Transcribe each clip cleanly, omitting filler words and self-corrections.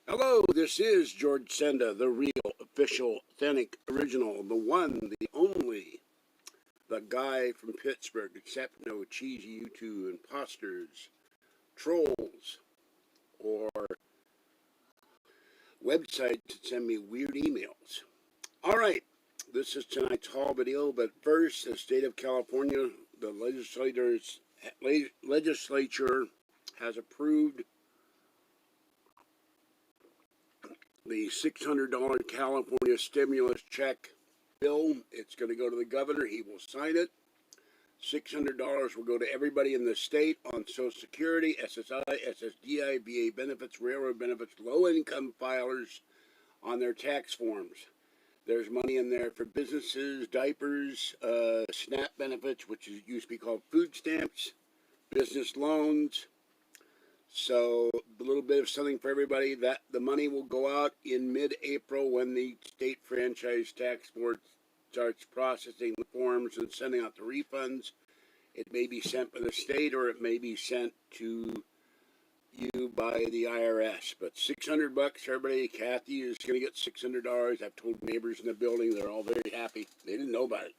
Hello, this is George Senda, the real, official, authentic, original, the one, the only, the guy from Pittsburgh, except no cheesy YouTube imposters, trolls, or websites that send me weird emails. All right, this is tonight's haul video, but first, the state of California, the legislature has approved the $600 California stimulus check bill. It's going to go to the governor. He will sign it. $600 will go to everybody in the state on Social Security, SSI, SSDI, VA benefits, railroad benefits, low-income filers on their tax forms. There's money in there for businesses, diapers, SNAP benefits, which used to be called food stamps, business loans. So a little bit of something for everybody. That the money will go out in mid-April when the state franchise tax board starts processing the forms and sending out the refunds. It may be sent by the state or it may be sent to you by the IRS. But $600 bucks, everybody. Kathy is going to get $600. I've told neighbors in the building. They're all very happy. They didn't know about it.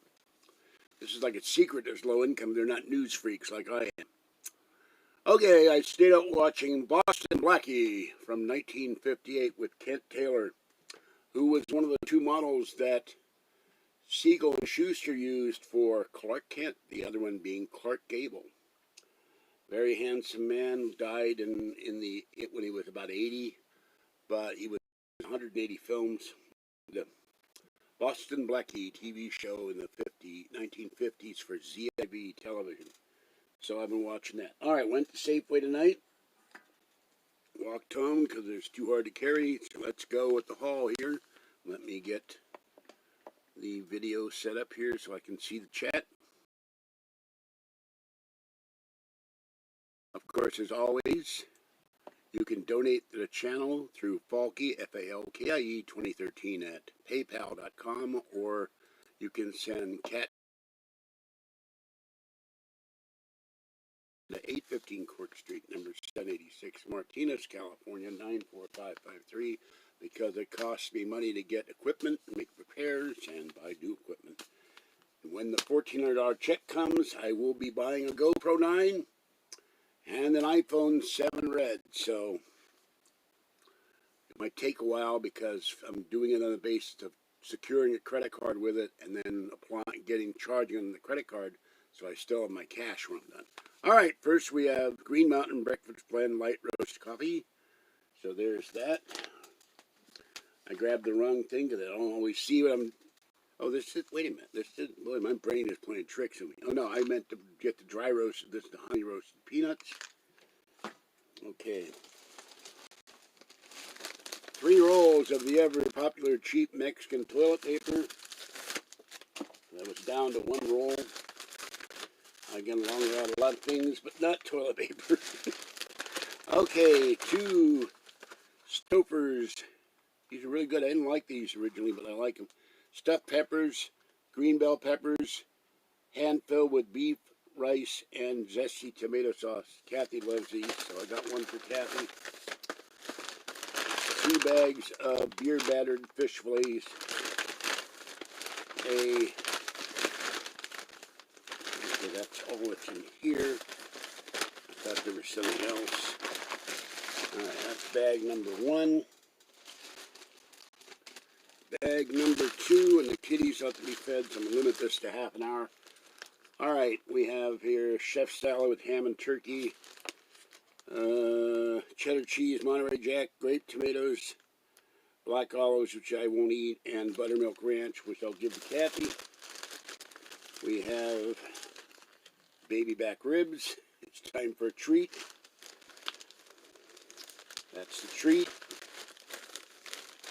This is like a secret. There's low income. They're not news freaks like I am. Okay, I stayed out watching Boston Blackie from 1958 with Kent Taylor, who was one of the two models that Siegel and Schuster used for Clark Kent, the other one being Clark Gable. Very handsome man, died when he was about 80, but he was in 180 films. The Boston Blackie TV show in the 1950s for ZIV television. So I've been watching that. All right, went to Safeway tonight. Walked home because it's too hard to carry. So let's go with the haul here. Let me get the video set up here so I can see the chat. Of course, as always, you can donate to the channel through Falkie, Falkie 2013 at paypal.com, or you can send cat to 815 Court Street, number 786, Martinez, California, 94553, because it costs me money to get equipment, make repairs, and buy new equipment. And when the $1,400 check comes, I will be buying a GoPro 9 and an iPhone 7 Red. So it might take a while because I'm doing it on the basis of securing a credit card with it and then charging on the credit card, so I still have my cash when I'm done. All right, first we have Green Mountain Breakfast Blend Light Roast Coffee. So there's that. I grabbed the wrong thing because I don't always see what I'm... Oh, this is... Wait a minute. Boy, my brain is playing tricks on me. Oh, no, I meant to get the dry roasted. This is the honey roasted peanuts. Okay. 3 rolls of the ever popular cheap Mexican toilet paper. That was down to 1 roll. I get along without a lot of things, but not toilet paper. Okay, 2 Stouffer's. These are really good. I didn't like these originally, but I like them. Stuffed peppers, green bell peppers, hand-filled with beef, rice, and zesty tomato sauce. Kathy loves these, so I got one for Kathy. 2 bags of beer battered fish fillets. That's all that's in here. I thought there was something else. Alright, that's bag number 1. Bag number 2, and the kitties have to be fed, so I'm going to limit this to half an hour. Alright, we have here chef salad with ham and turkey, cheddar cheese, Monterey Jack, grape tomatoes, black olives, which I won't eat, and buttermilk ranch, which I'll give to Kathy. We have baby back ribs. It's time for a treat. That's the treat.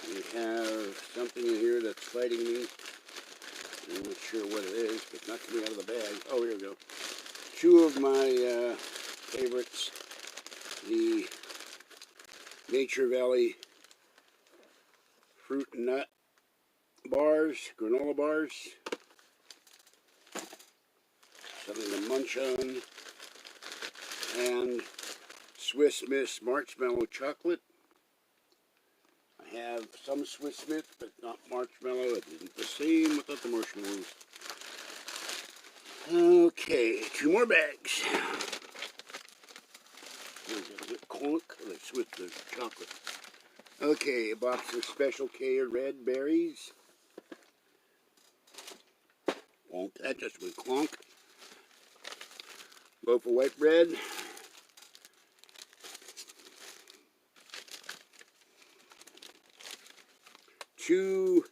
We have something in here that's fighting me. I'm not sure what it is, but it's not coming out of the bag. Oh, here we go. 2 of my favorites. The Nature Valley fruit and nut bars, granola bars. Something to munch on. And Swiss Miss Marshmallow Chocolate. have some Swiss Miss, but not marshmallow. It isn't the same without the marshmallows. Okay, 2 more bags. Clunk, let's with the chocolate. Okay, a box of Special K red berries. Clonk, that just went clonk. Loaf of white bread. Two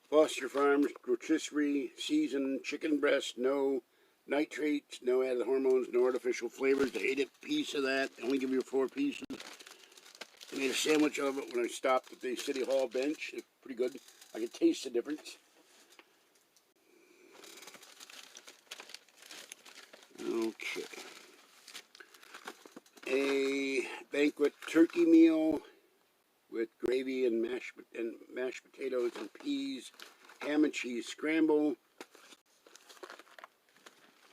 Foster Farms rotisserie seasoned chicken breast, no nitrates, no added hormones, no artificial flavors. I ate a piece of that. I only give you 4 pieces. I made a sandwich of it when I stopped at the City Hall bench. It's pretty good. I can taste the difference. Okay. A banquet turkey meal with gravy and mashed potatoes and peas, ham and cheese scramble.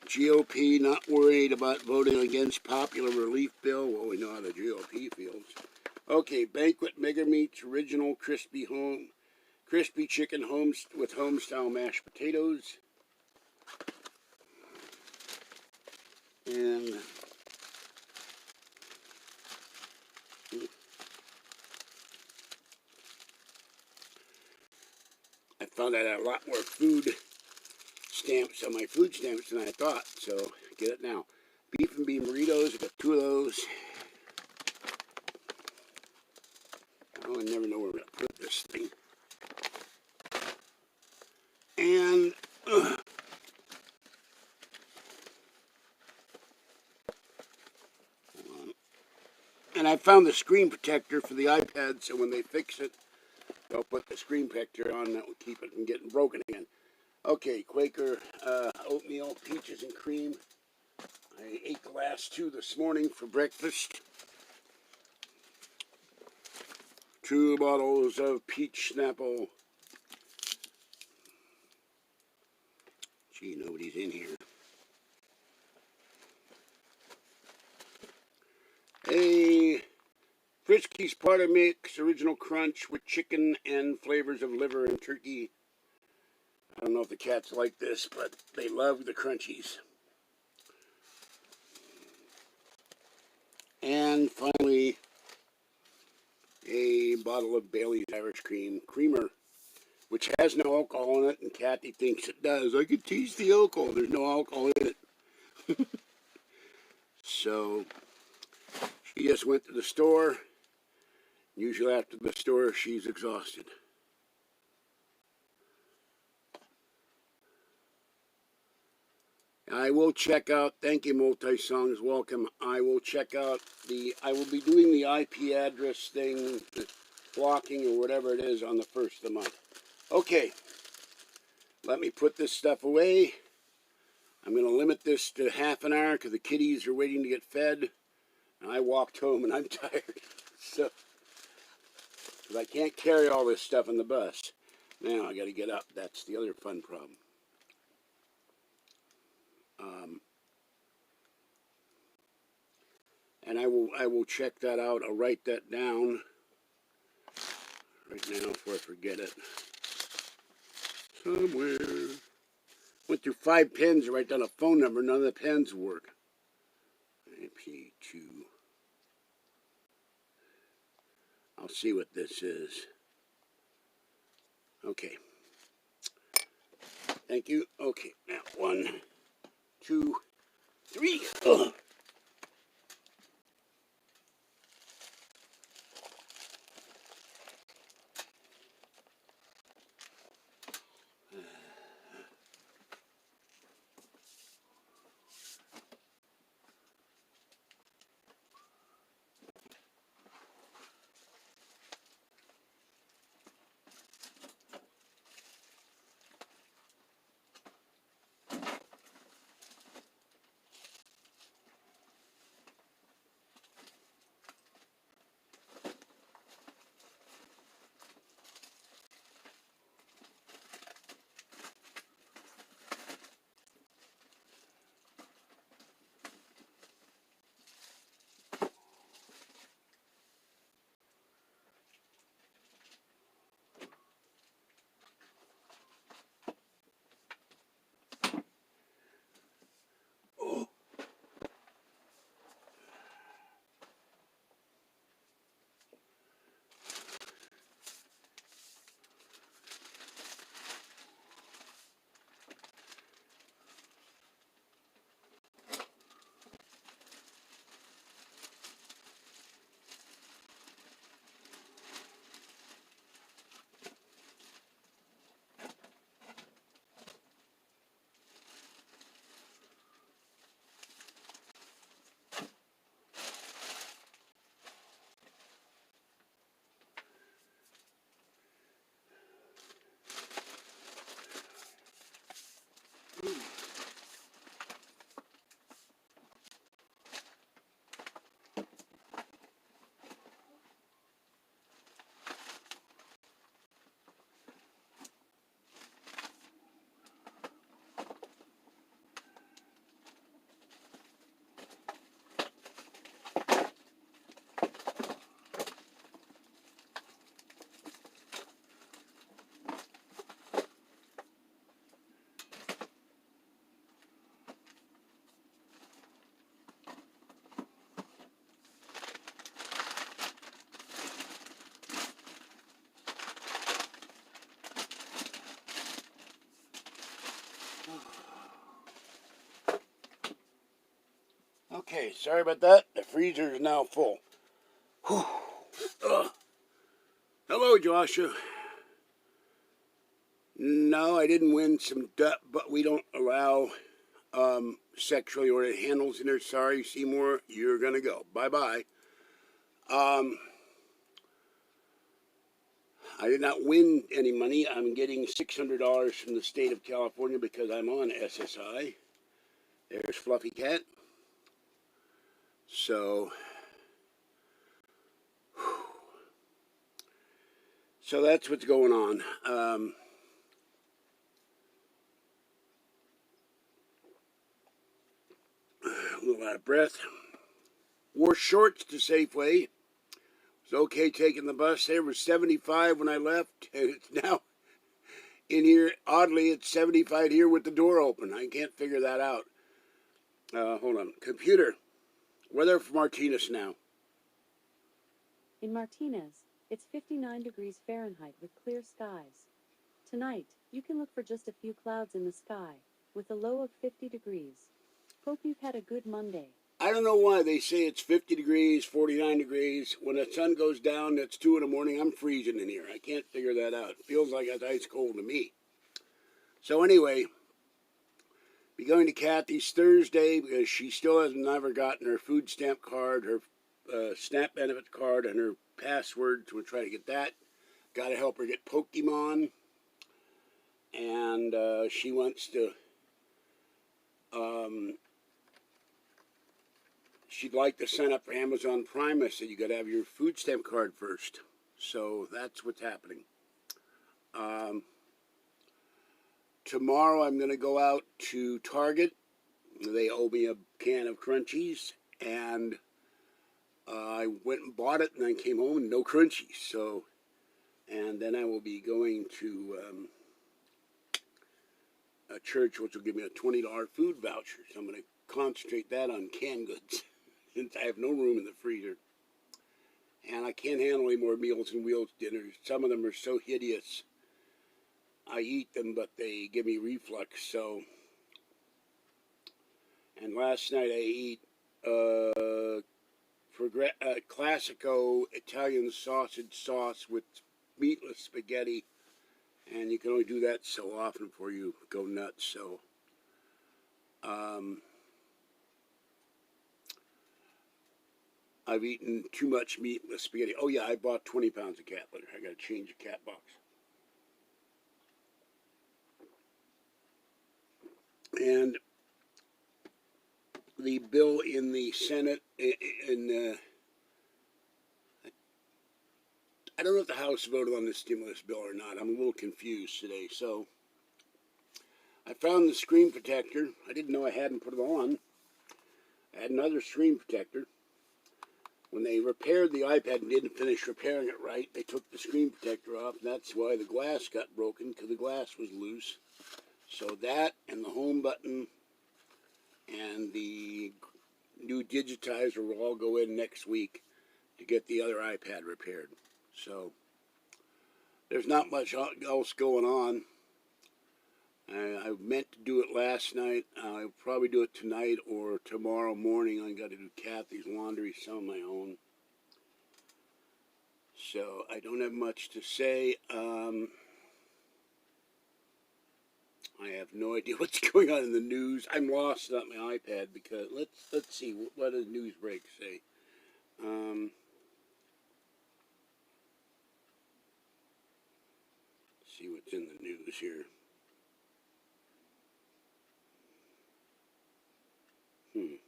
GOP not worried about voting against popular relief bill. Well, we know how the GOP feels. Okay, banquet mega meats, original crispy chicken with home style mashed potatoes. And I found out I had a lot more food stamps on my food stamps than I thought, so get it now. Beef and bean burritos, I got 2 of those. Oh, I never know where I'm going to put this thing. And I found the screen protector for the iPad, so when they fix it, they'll put the screen protector on. That will keep it from getting broken again. Okay, Quaker oatmeal, peaches and cream. I ate the last 2 this morning for breakfast. 2 bottles of peach Snapple. Gee, nobody's in here. A Friskies Party Mix Original Crunch with chicken and flavors of liver and turkey. I don't know if the cats like this, but they love the crunchies. And finally, a bottle of Bailey's Irish Creamer, which has no alcohol in it, and Kathy thinks it does. I could taste the alcohol. There's no alcohol in it. So she just went to the store. Usually after the store, she's exhausted. I will check out, thank you, Multi-Songs, welcome. I will be doing the IP address thing, the blocking or whatever it is on the 1st of the month. Okay, let me put this stuff away. I'm going to limit this to half an hour because the kitties are waiting to get fed. And I walked home and I'm tired. So, because I can't carry all this stuff on the bus. Now I got to get up. That's the other fun problem. And I will check that out. I'll write that down right now before I forget it. Somewhere. Went through 5 pens to write down a phone number. None of the pens work. IP2. I'll see what this is. Okay. Thank you. Okay, now 1, 2, 3. Ugh. Okay, sorry about that. The freezer is now full. Whew. Hello, Joshua. No, I didn't win some but we don't allow sexually oriented handles in there. Sorry, Seymour, you're gonna go. Bye-bye. I did not win any money. I'm getting $600 from the state of California because I'm on SSI. There's Fluffy Cat. So that's what's going on. A little out of breath. Wore shorts to Safeway. It was okay taking the bus. There was 75 when I left, and it's now in here. Oddly, it's 75 here with the door open. I can't figure that out. Hold on. Computer. Weather for Martinez now. In Martinez, it's 59 degrees Fahrenheit with clear skies. Tonight, you can look for just a few clouds in the sky, with a low of 50 degrees. Hope you've had a good Monday. I don't know why they say it's 50 degrees, 49 degrees. When the sun goes down, it's 2 in the morning. I'm freezing in here. I can't figure that out. It feels like it's ice cold to me. So anyway, be going to Kathy's Thursday because she still has never gotten her food stamp card, her SNAP benefit card, and her password. So we'll try to get that. Got to help her get Pokemon. And she wants to... she'd like to sign up for Amazon Prime. I said, you got to have your food stamp card first. So that's what's happening. Tomorrow I'm going to go out to Target. They owe me a can of Crunchies. And I went and bought it and then came home and no Crunchies. So, and then I will be going to a church which will give me a $20 food voucher. So I'm going to concentrate that on canned goods. Since I have no room in the freezer. And I can't handle any more Meals on Wheels dinners. Some of them are so hideous. I eat them, but they give me reflux, so... And last night I ate Classico Italian sausage sauce with meatless spaghetti. And you can only do that so often before you go nuts, so... I've eaten too much meatless spaghetti. Oh yeah, I bought 20 pounds of cat litter. I got to change the cat box. And the bill in the Senate, I don't know if the House voted on the stimulus bill or not. I'm a little confused today. So I found the screen protector. I didn't know I hadn't put it on. I had another screen protector. When they repaired the iPad and didn't finish repairing it right, they took the screen protector off, and that's why the glass got broken, because the glass was loose. So that and the home button and the new digitizer will all go in next week to get the other iPad repaired. So there's not much else going on. I meant to do it last night. I'll probably do it tonight or tomorrow morning. I got to do Kathy's laundry, some of my own. So I don't have much to say. I have no idea what's going on in the news. I'm lost on my iPad because let's see what does news break say. See what's in the news here. On.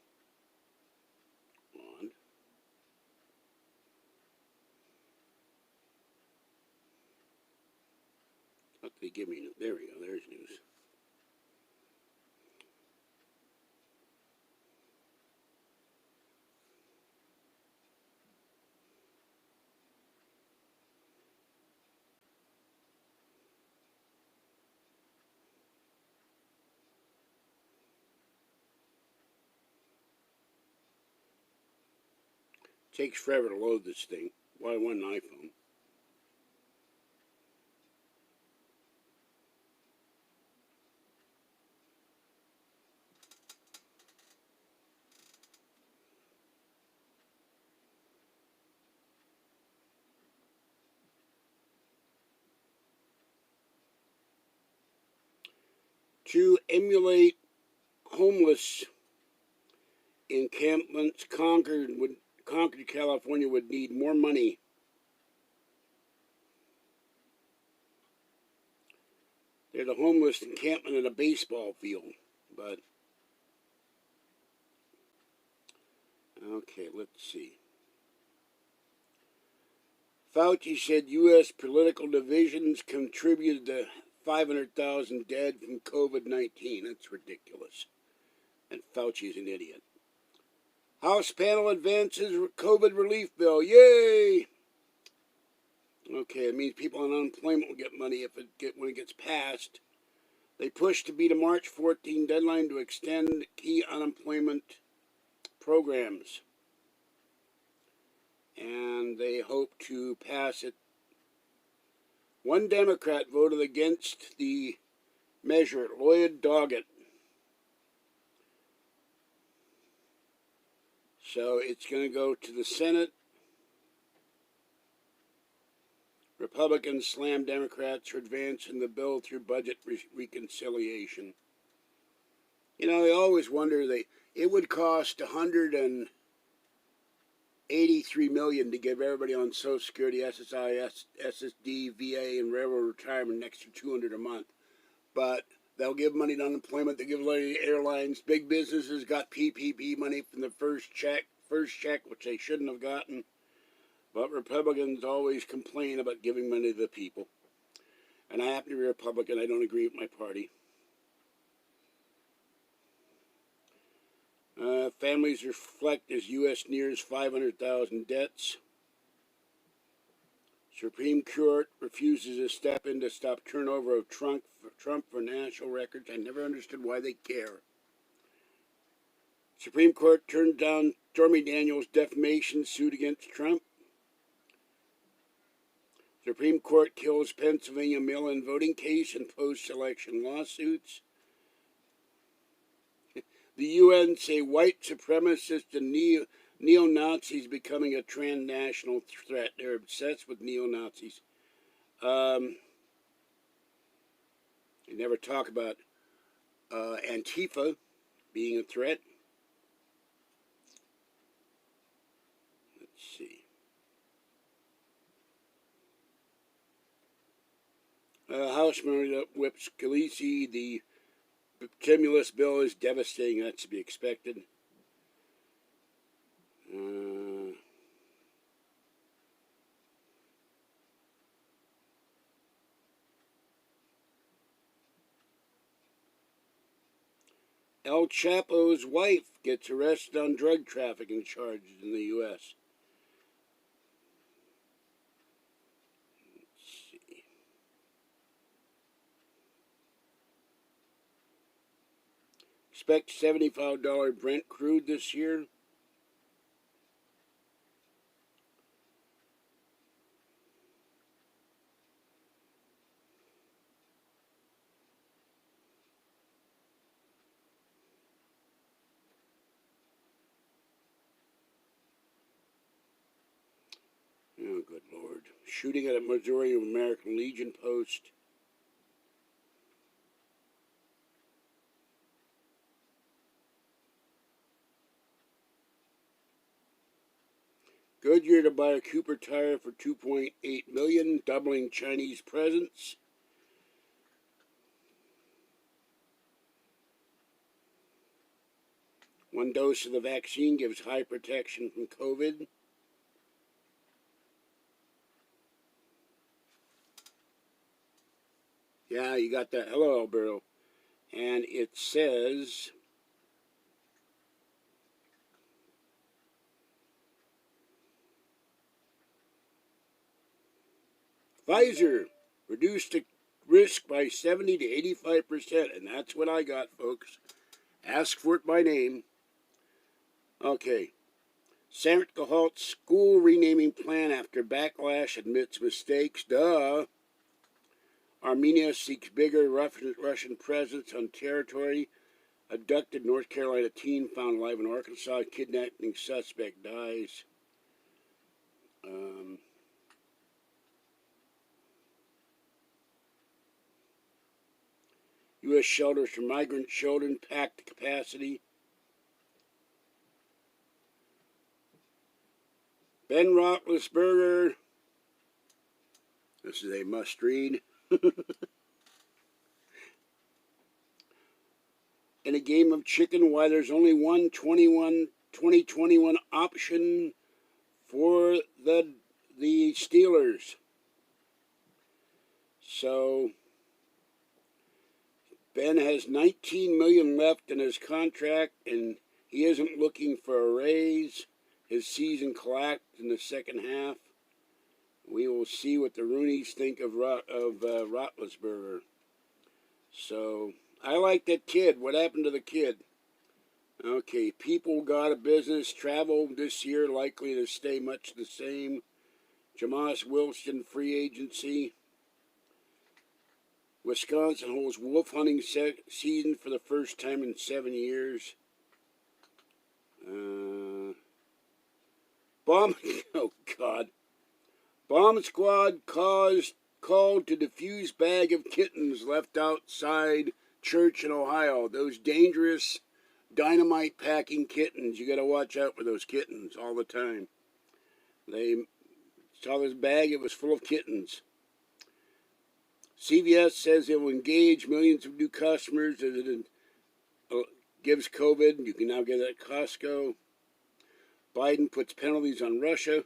What did they give me? There we go. There's news. Takes forever to load this thing. Why one iPhone? To emulate homeless encampments, Concord, California would need more money. There's a homeless encampment at a baseball field, but okay, let's see. Fauci said U.S. political divisions contributed to 500,000 dead from COVID-19. That's ridiculous. And Fauci's an idiot. House panel advances COVID relief bill. Yay! Okay, it means people on unemployment will get money when it gets passed. They push to beat a March 14 deadline to extend key unemployment programs. And they hope to pass it. One Democrat voted against the measure, Lloyd Doggett. So it's going to go to the Senate. Republicans slam Democrats for advancing the bill through budget reconciliation. You know, they always wonder, it would cost $183 million to give everybody on Social Security, SSI, SSD, VA, and railroad retirement an extra $200 a month. But they'll give money to unemployment. They give money to airlines. Big businesses got PPP money from the first check, which they shouldn't have gotten. But Republicans always complain about giving money to the people. And I happen to be a Republican. I don't agree with my party. Families reflect as U.S. nears 500,000 deaths. Supreme Court refuses to step in to stop turnover of Trump for national records. I never understood why they care. Supreme Court turned down Stormy Daniels' defamation suit against Trump. Supreme Court kills Pennsylvania mail-in voting case and post-election lawsuits. The UN say white supremacists and neo-Nazis becoming a transnational threat. They're obsessed with neo-Nazis. They never talk about Antifa being a threat. Let's see. House Minority Whip Scalise, the stimulus bill is devastating. That's to be expected. El Chapo's wife gets arrested on drug trafficking charges in the U.S. Expect $75 Brent crude this year. Oh, good Lord. Shooting at a Missouri American Legion post. Goodyear to buy a Cooper tire for $2.8 million, doubling Chinese presence. One dose of the vaccine gives high protection from COVID. Yeah, you got that. Hello, Alberto. And it says Pfizer reduced the risk by 70 to 85%, and that's what I got, folks. Ask for it by name. Okay. Senate to halt school renaming plan after backlash admits mistakes. Duh. Armenia seeks bigger Russian presence on territory. Abducted North Carolina teen found alive in Arkansas. Kidnapping suspect dies. U.S. shelters for migrant children packed to capacity. Ben Roethlisberger. This is a must-read. In a game of chicken, why there's only one 2021 option for the Steelers. So Ben has $19 million left in his contract, and he isn't looking for a raise. His season collapsed in the second half. We will see what the Rooneys think of Roethlisberger. So I like that kid. What happened to the kid? Okay, people got a business. Travel this year likely to stay much the same. Jamas Wilson free agency. Wisconsin holds wolf hunting season for the first time in 7 years. Bomb. Oh God. Bomb squad called to defuse bag of kittens left outside church in Ohio. Those dangerous dynamite packing kittens. You got to watch out for those kittens all the time. They saw this bag. It was full of kittens. CVS says it will engage millions of new customers as it gives COVID. You can now get it at Costco. Biden puts penalties on Russia.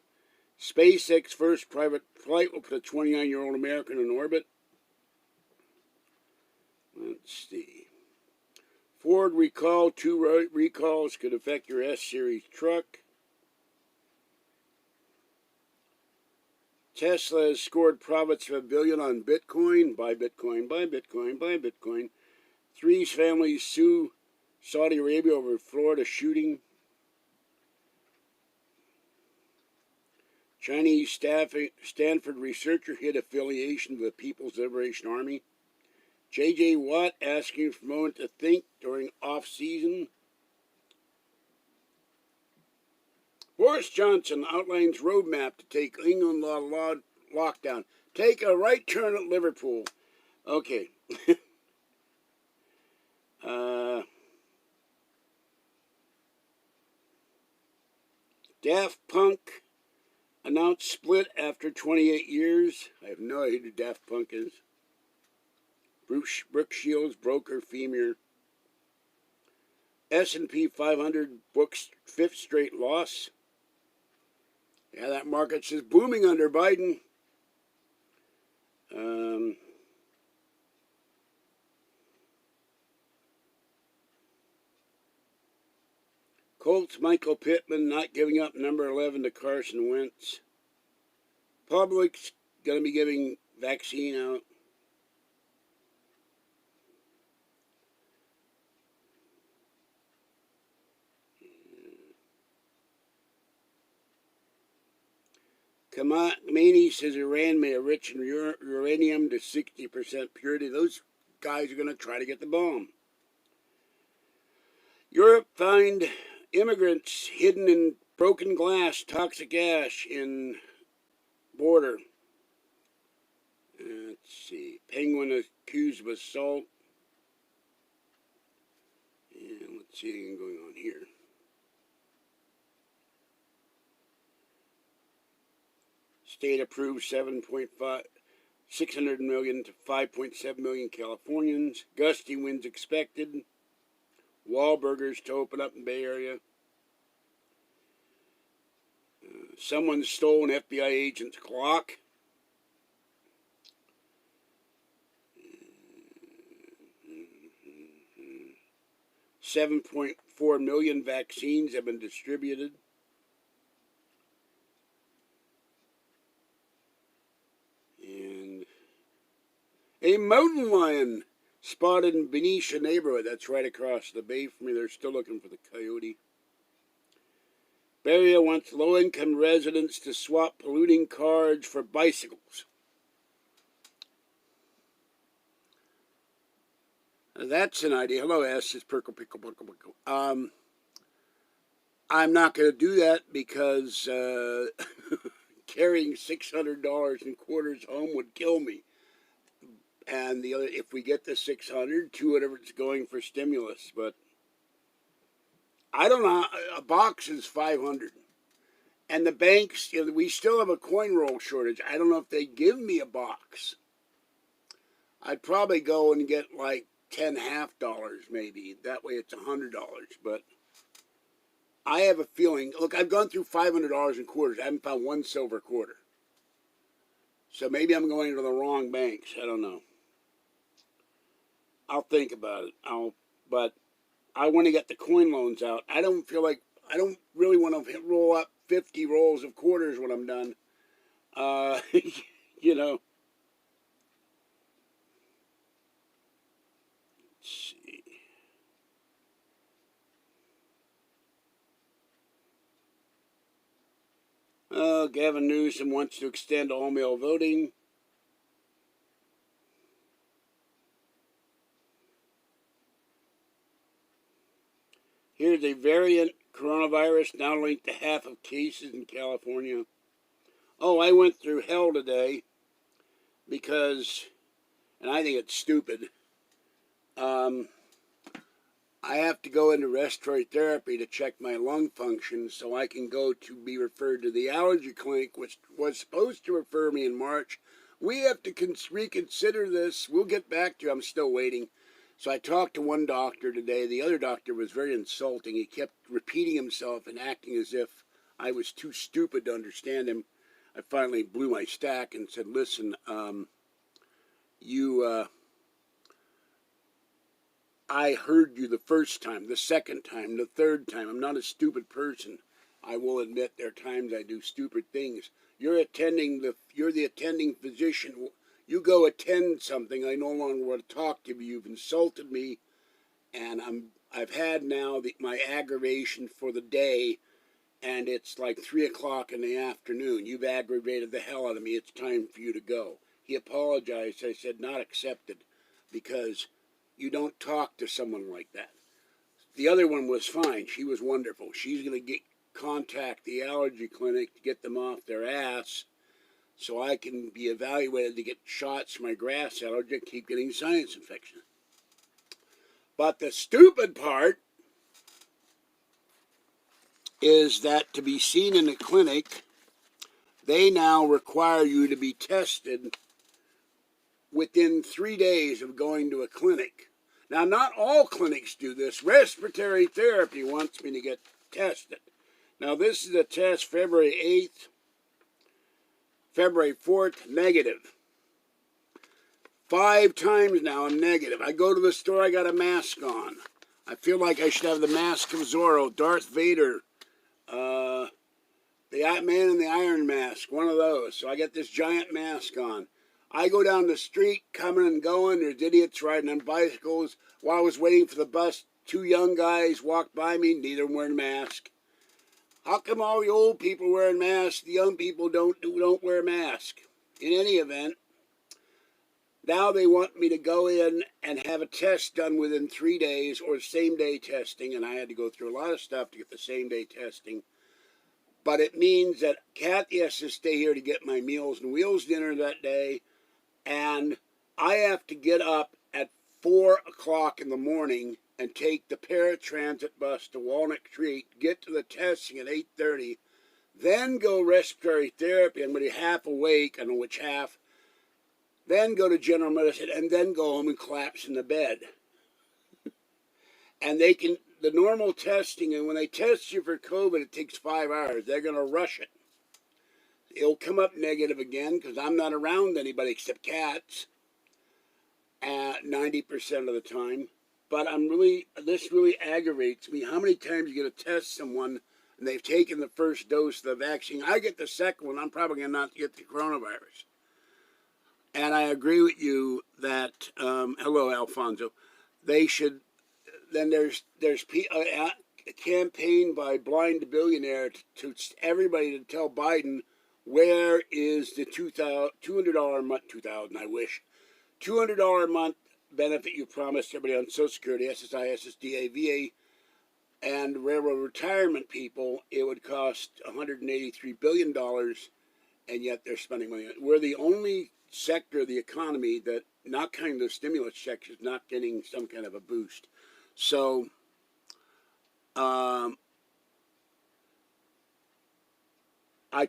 SpaceX first private flight will put a 29-year-old American in orbit. Let's see. Ford recall. 2 recalls could affect your S-Series truck. Tesla has scored profits of $1 billion on Bitcoin. Buy Bitcoin, buy Bitcoin, buy Bitcoin. 3 families sue Saudi Arabia over Florida shooting. Chinese Stanford researcher hid affiliation with the People's Liberation Army. J.J. Watt asking for a moment to think during off-season. Boris Johnson outlines roadmap to take England law lockdown. Take a right turn at Liverpool. Okay. Daft Punk announced split after 28 years. I have no idea who Daft Punk is. Brooke Shields, broker, femur. S&P 500 books 5th straight loss. Yeah, that market is booming under Biden. Colts Michael Pittman not giving up number 11 to Carson Wentz. Public's going to be giving vaccine out. Khamenei says Iran may enrich uranium to 60% purity. Those guys are going to try to get the bomb. Europe find immigrants hidden in broken glass, toxic ash in border. Let's see. Penguin accused of assault. And let's see what's going on here. State approved 600 million to 5.7 million Californians. Gusty winds expected. Wahlburgers to open up in Bay Area. Someone stole an FBI agent's clock. $7.4 million vaccines have been distributed. And a mountain lion spotted in Benicia neighborhood. That's right across the bay from me. They're still looking for the coyote. Bay Area wants low-income residents to swap polluting cars for bicycles. That's an idea. Hello, S. It's Perkle, Pickle, Pickle, Pickle. I'm not going to do that because carrying $600 in quarters home would kill me. and the other, if we get the 600, 200 it's going for stimulus. But I don't know. A box is 500, and the banks, we still have a coin roll shortage. I don't know if they give me a box. I'd probably go and get like 10 half-dollars maybe. That way it's $100. But I have a feeling. Look, I've gone through $500 in quarters. I haven't found one silver quarter. So maybe I'm going to the wrong banks. I don't know. I'll think about it. But I want to get the coin loans out. I don't really want to roll up 50 rolls of quarters when I'm done. You know. Let's see. Gavin Newsom wants to extend all-mail voting. Here's a variant coronavirus now linked to half of cases in California. Oh, I went through hell today because, and I think it's stupid, I have to go into respiratory therapy to check my lung function so I can go to be referred to the allergy clinic, which was supposed to refer me in March. We have to reconsider this. We'll get back to you. I'm still waiting. So I talked to one doctor today. The other doctor was very insulting. He kept repeating himself and acting as if I was too stupid to understand him. I finally blew my stack and said, listen, I heard you the first time, the second time, the third time. I'm not a stupid person. I will admit there are times I do stupid things. You're the attending physician. You go attend something. I no longer want to talk to you. You've insulted me, and I've had now my aggravation for the day, and it's like 3 o'clock in the afternoon. You've aggravated the hell out of me. It's time for you to go. He apologized. I said, not accepted, because you don't talk to someone like that. The other one was fine. She was wonderful. She's going to contact the allergy clinic to get them off their ass so I can be evaluated to get shots for my grass allergy and keep getting sinus infection. But the stupid part is that to be seen in a clinic, they now require you to be tested within 3 days of going to a clinic. Now, not all clinics do this. Respiratory therapy wants me to get tested. Now, this is a test February 8th, February 4th, negative. 5 times now I'm negative. I go to the store, I got a mask on. I feel like I should have the mask of Zorro, Darth Vader, the Man in the Iron Mask, one of those. So I got this giant mask on. I go down the street, coming and going. There's idiots riding on bicycles. While I was waiting for the bus, 2 young guys walked by me, neither of them wearing a mask. How come all the old people wearing masks, the young people don't wear a mask? In any event, now they want me to go in and have a test done within 3 days or same-day testing, and I had to go through a lot of stuff to get the same-day testing. But it means that Kathy has to stay here to get my Meals and Wheels dinner that day, and I have to get up at 4 o'clock in the morning and take the paratransit bus to Walnut Creek, get to the testing at 8:30, then go respiratory therapy. I'm going to be half awake, I don't know which half, then go to general medicine, and then go home and collapse in the bed. And the normal testing, and when they test you for COVID, it takes 5 hours. They're going to rush it. It'll come up negative again because I'm not around anybody except cats 90% of the time. But this really aggravates me. How many times you get to test someone and they've taken the first dose of the vaccine? I get the second one, I'm probably going to not get the coronavirus. And I agree with you that, hello, Alfonso, they should, then there's a campaign by Blind Billionaire to everybody to tell Biden, where is the $200 a month, $200 a month benefit you promised everybody on Social Security, SSI, SSDA, VA, and railroad retirement people? It would cost $183 billion, and yet they're spending money on it. We're the only sector of the economy that not kind of stimulus checks is not getting some kind of a boost. So, I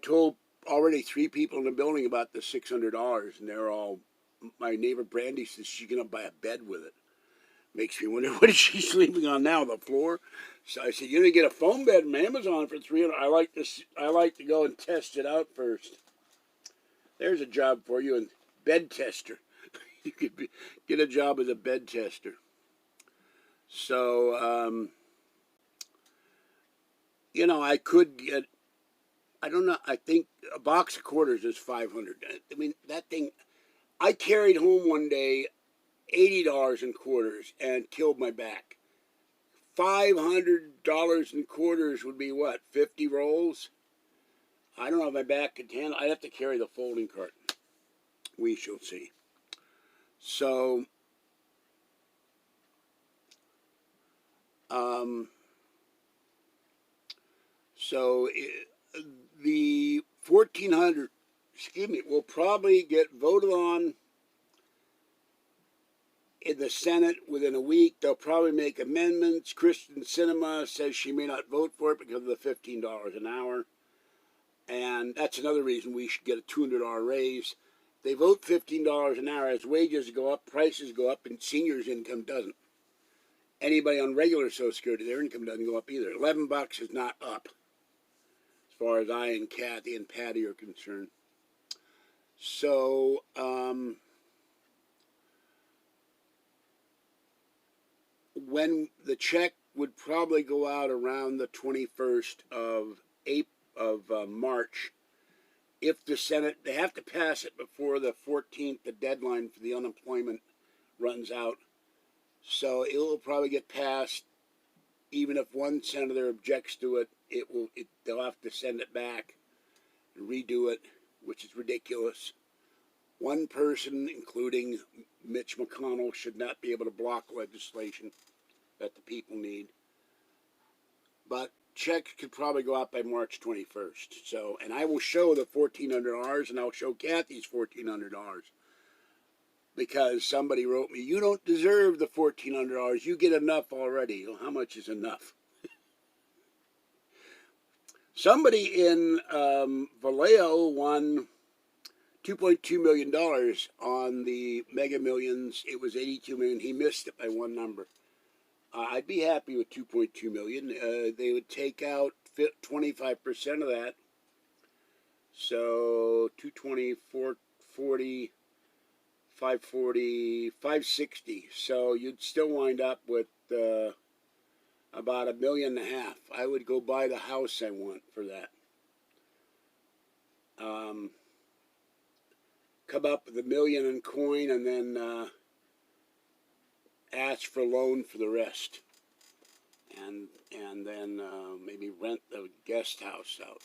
told already 3 people in the building about the $600, and they're all, my neighbor Brandy says she's going to buy a bed with it. Makes me wonder, what is she sleeping on now, the floor? So I said, you're going to get a foam bed from Amazon for $300. I like to go and test it out first. There's a job for you, and bed tester. You could get a job as a bed tester. So, you know, I could get, I don't know, I think a box of quarters is $500. I mean, that thing, I carried home one day $80 in quarters and killed my back. $500 in quarters would be what, 50 rolls? I don't know if my back could handle. I'd have to carry the folding cart. We shall see. So, the 1400, excuse me, will probably get voted on in the Senate within a week. They'll probably make amendments. Kristen Sinema says she may not vote for it because of the $15 an hour. And that's another reason we should get a $200 raise. They vote $15 an hour. As wages go up, prices go up, and seniors' income doesn't. Anybody on regular Social Security, their income doesn't go up either. $11 is not up, as far as I and Kathy and Patty are concerned. So, when the check would probably go out around the 21st of March, if the Senate, they have to pass it before the 14th, the deadline for the unemployment runs out. So it will probably get passed, even if one senator objects to it. They'll have to send it back and redo it, which is ridiculous. One person, including Mitch McConnell, should not be able to block legislation that the people need. But checks could probably go out by March 21st. So, and I will show the $1,400, and I'll show Kathy's $1,400. Because somebody wrote me, you don't deserve the $1,400. You get enough already. Well, how much is enough? Somebody in Vallejo won $2.2 million on the Mega Millions. It was $82 million. He missed it by one number. I'd be happy with $2.2 million. They would take out 25% of that. So 220, 440, 540, 560. So you'd still wind up with about $1.5 million. I would go buy the house I want for that. Come up with $1 million in coin, and then ask for a loan for the rest, and then maybe rent the guest house out.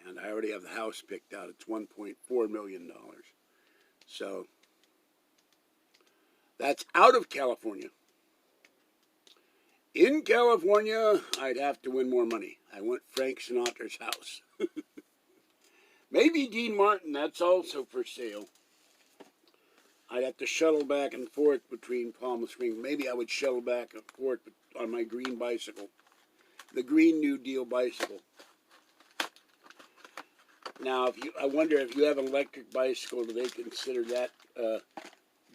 And I already have the house picked out. It's $1.4 million. So that's out of California. In California, I'd have to win more money. I want Frank Sinatra's house. Maybe Dean Martin, that's also for sale. I'd have to shuttle back and forth between Palm Springs. Maybe I would shuttle back and forth on my green bicycle. The Green New Deal bicycle. Now, I wonder if you have an electric bicycle, do they consider that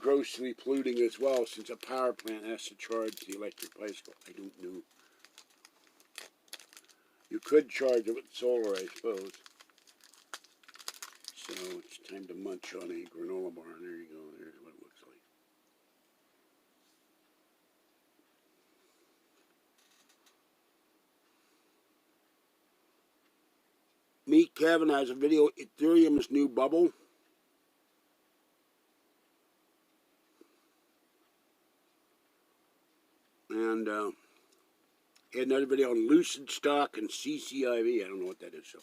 grossly polluting as well, since a power plant has to charge the electric bicycle? I don't know. You could charge it with solar, I suppose. So it's time to munch on a granola bar. There you go. There's what it looks like. Meet Kevin has a video, Ethereum's new bubble. And he had another video on Lucid Stock and CCIV. I don't know what that is, so.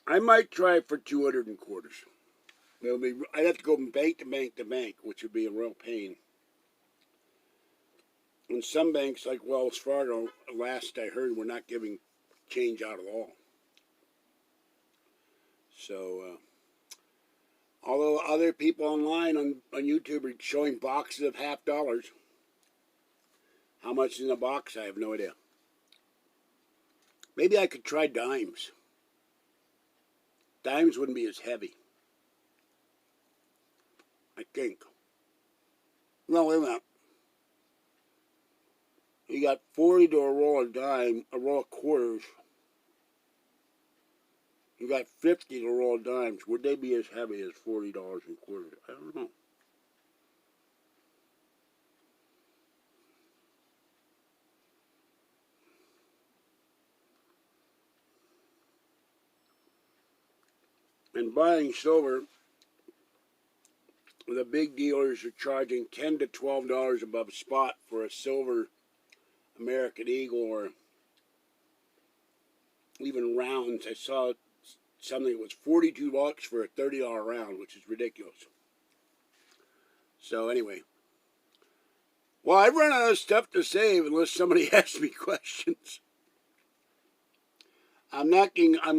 I might try for 200 and quarters. I'd have to go from bank to bank to bank, which would be a real pain. And some banks like Wells Fargo, last I heard, were not giving change out at all. So, although other people online on YouTube are showing boxes of $50. How much is in a box, I have no idea. Maybe I could try dimes. Dimes wouldn't be as heavy, I think. No, wait a minute. You got 40 to a roll of dime, a roll of quarters. You got 50 to a roll of dimes. Would they be as heavy as $40 in quarters? I don't know. And buying silver, the big dealers are charging $10 to $12 above spot for a silver American Eagle, or even rounds. I saw something that was $42 for a $30 round, which is ridiculous. So anyway, well, I've run out of stuff to save unless somebody asks me questions. I'm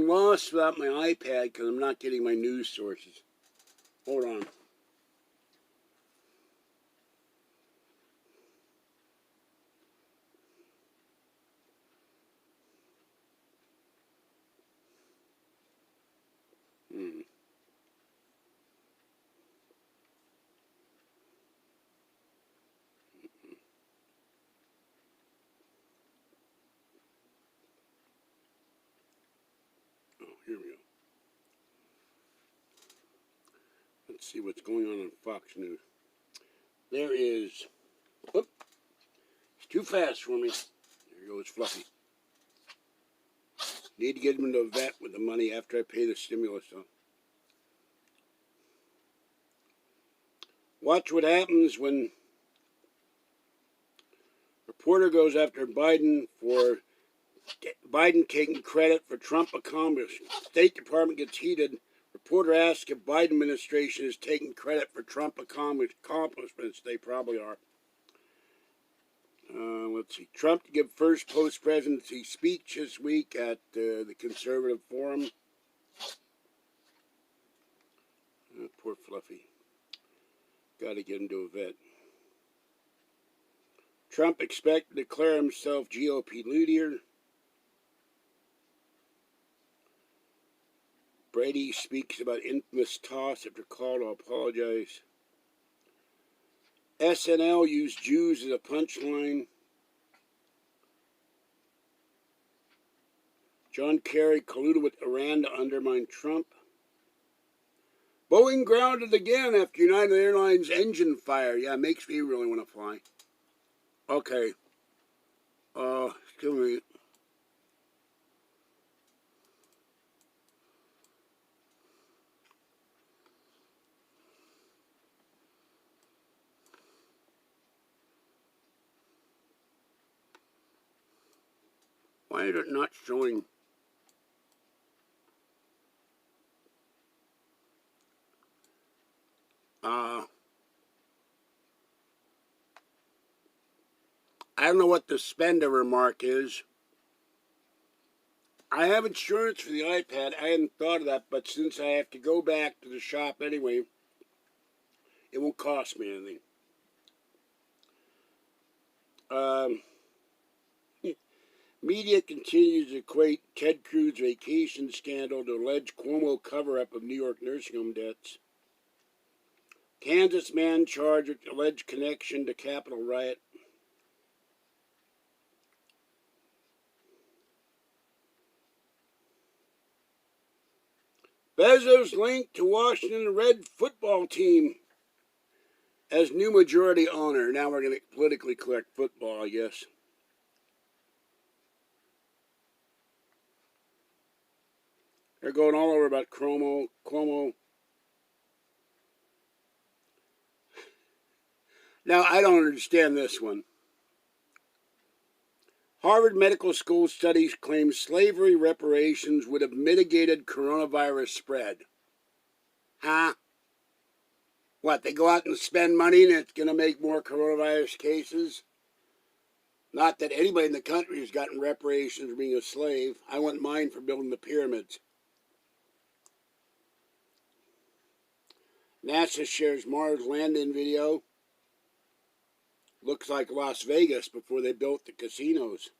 lost without my iPad because I'm not getting my news sources. Hold on. Here we go. Let's see what's going on Fox News. There is... Whoop. It's too fast for me. There goes Fluffy. Need to get him into a vet with the money after I pay the stimulus, though. Watch what happens when reporter goes after Biden for Biden taking credit for Trump accomplishments. State Department gets heated. Reporter asks if Biden administration is taking credit for Trump accomplishments. They probably are. Let's see. Trump to give first post-presidency speech this week at the Conservative Forum. Poor Fluffy. Got to get him to a vet. Trump expected to declare himself GOP leader. Brady speaks about infamous toss after call to apologize. SNL used Jews as a punchline. John Kerry colluded with Iran to undermine Trump. Boeing grounded again after United Airlines engine fire. Yeah, it makes me really want to fly. Okay. Excuse me. Why is it not showing? I don't know what the spend ever mark is. I have insurance for the iPad. I hadn't thought of that, but since I have to go back to the shop anyway, it won't cost me anything. Media continues to equate Ted Cruz vacation scandal to alleged Cuomo cover-up of New York nursing home debts. Kansas man charged with alleged connection to Capitol riot. Bezos linked to Washington Red football team as new majority owner. Now we're going to politically correct football, I guess. They're going all over about Cuomo. Now, I don't understand this one. Harvard Medical School studies claim slavery reparations would have mitigated coronavirus spread. Huh? What, they go out and spend money and it's going to make more coronavirus cases? Not that anybody in the country has gotten reparations for being a slave. I want mine for building the pyramids. NASA shares Mars landing video. Looks like Las Vegas before they built the casinos.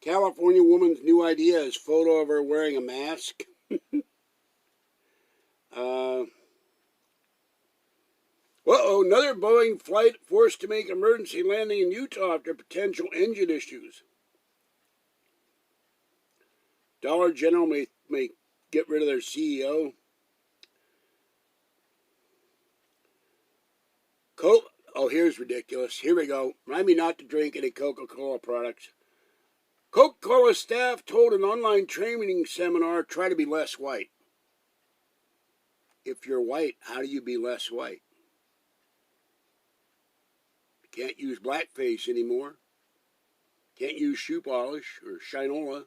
California woman's new idea is photo of her wearing a mask. Another Boeing flight forced to make emergency landing in Utah after potential engine issues. Dollar General may get rid of their CEO. Here's ridiculous. Here we go. Remind me not to drink any Coca-Cola products. Coca-Cola staff told an online training seminar, try to be less white. If you're white, how do you be less white? You can't use blackface anymore. Can't use shoe polish or shinola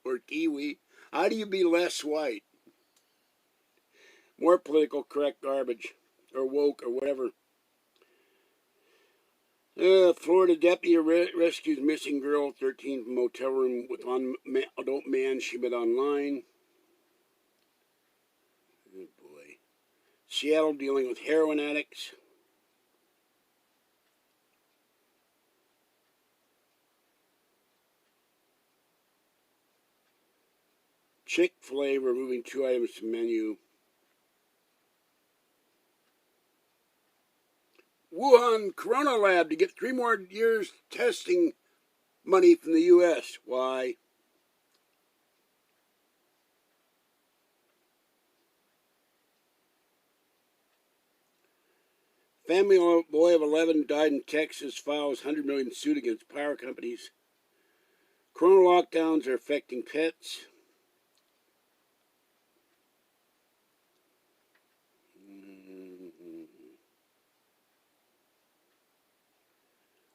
or kiwi. How do you be less white? More political correct garbage or woke or whatever. Florida deputy rescues missing girl, 13 from motel room with adult man she met online. Oh boy. Seattle dealing with heroin addicts. Chick-fil-A removing 2 items from menu. Wuhan Corona Lab to get 3 more years testing money from the U.S. Why? Family boy of 11 died in Texas, files $100 million suit against power companies. Corona lockdowns are affecting pets.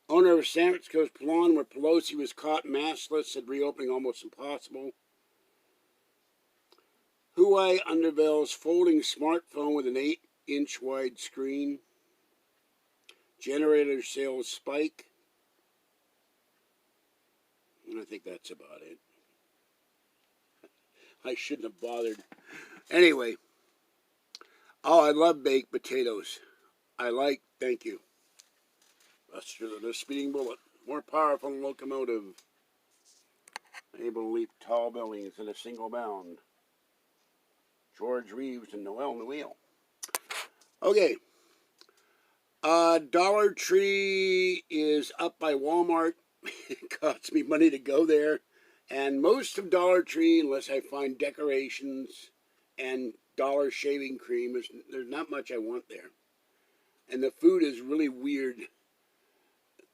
Owner of San Francisco's salon where Pelosi was caught maskless said reopening almost impossible. Huawei unveils folding smartphone with an 8-inch wide screen. Generator sales spike. And I think that's about it. I shouldn't have bothered. Anyway. I love baked potatoes. Thank you. Faster than a speeding bullet. More powerful than a locomotive. Able to leap tall buildings in a single bound. George Reeves and Noel Newell. Okay. Dollar Tree is up by Walmart. It costs me money to go there. And most of Dollar Tree, unless I find decorations and dollar shaving cream, there's not much I want there. And the food is really weird.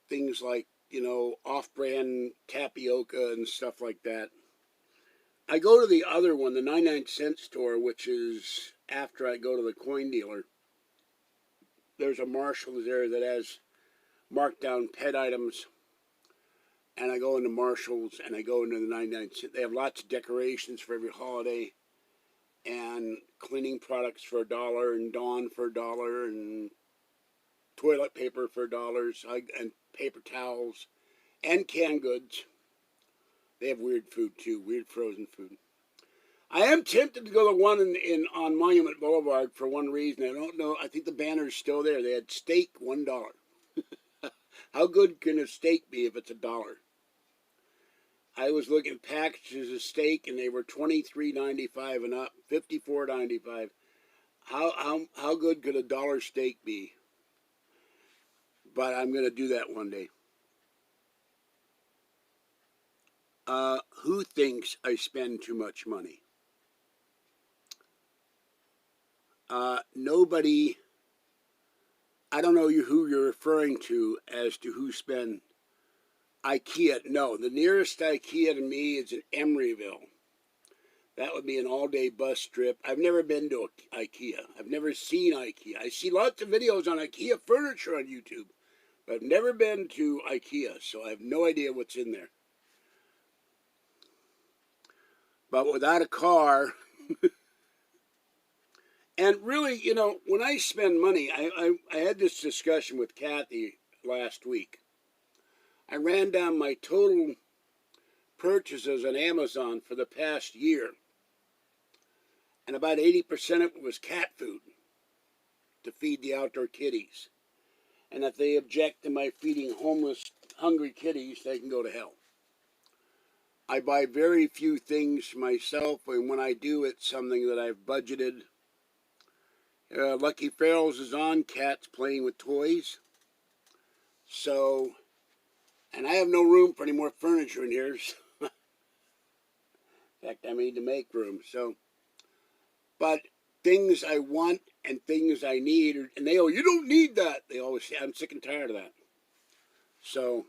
Things like, off-brand tapioca and stuff like that. I go to the other one, the 99-cent store, which is after I go to the coin dealer. There's a Marshall's there that has marked down pet items. And I go into Marshall's and I go into the 99-cent. They have lots of decorations for every holiday. And cleaning products for $1 and Dawn for $1 and toilet paper for $1 and paper towels and canned goods. They have weird food too, weird frozen food. I am tempted to go to one on Monument Boulevard for one reason. I don't know. I think the banner's still there. They had steak, $1. How good can a steak be if it's $1? I was looking at packages of steak and they were $23.95 and up, $54.95. How good could a $1 steak be? But I'm going to do that one day. Who thinks I spend too much money? Nobody. I don't know who you're referring to as to who spend. IKEA. No, the nearest IKEA to me is in Emeryville. That would be an all-day bus trip. I've never been to IKEA. I've never seen IKEA. I see lots of videos on IKEA furniture on YouTube. But I've never been to IKEA, so I have no idea what's in there. But without a car, and really, when I spend money, I had this discussion with Kathy last week. I ran down my total purchases on Amazon for the past year, and about 80% of it was cat food to feed the outdoor kitties. And if they object to my feeding homeless, hungry kitties, they can go to hell. I buy very few things myself, and when I do, it's something that I've budgeted. Lucky Ferals is on, cats playing with toys. So, and I have no room for any more furniture in here. In fact, I need to make room. So, but things I want and things I need, and they go, you don't need that. They always say, I'm sick and tired of that. So,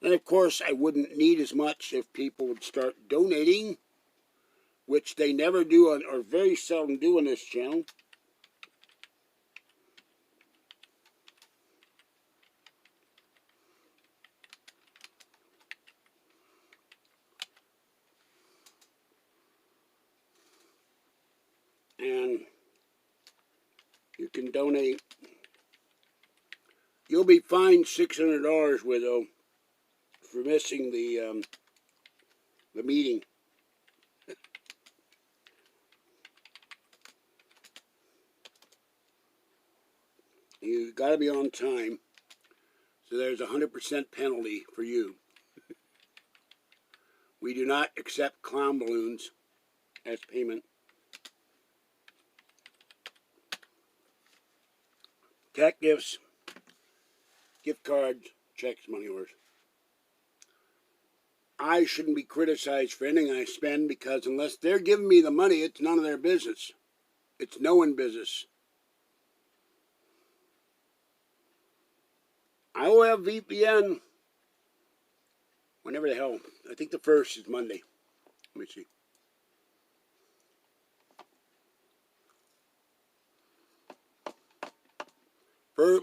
and of course, I wouldn't need as much if people would start donating, which they never do or very seldom do on this channel. And you can donate. You'll be fined $600, widow, for missing the meeting. You got to be on time, so there's a 100% penalty for you. We do not accept clown balloons as payment. Cat gifts, gift cards, checks, money orders. I shouldn't be criticized for anything I spend because unless they're giving me the money, it's none of their business. It's no one business. I will have VPN whenever the hell. I think the 1st is Monday. Let me see.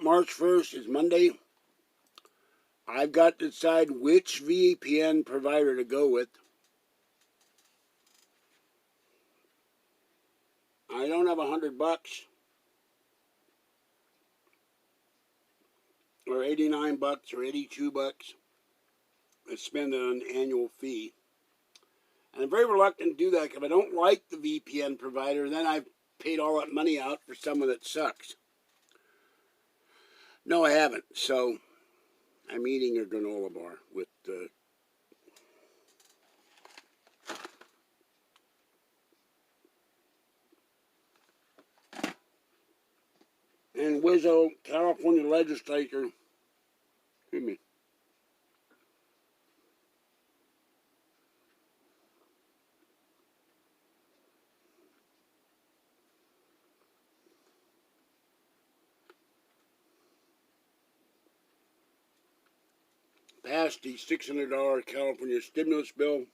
March 1st is Monday. I've got to decide which VPN provider to go with. I don't have $100 or $89 or $82 to spend on an annual fee. And I'm very reluctant to do that because if I don't like the VPN provider, then I've paid all that money out for someone that sucks. No, I haven't. So I'm eating a granola bar with and Wizzo, California legislature, excuse me, passed the $600 California stimulus bill.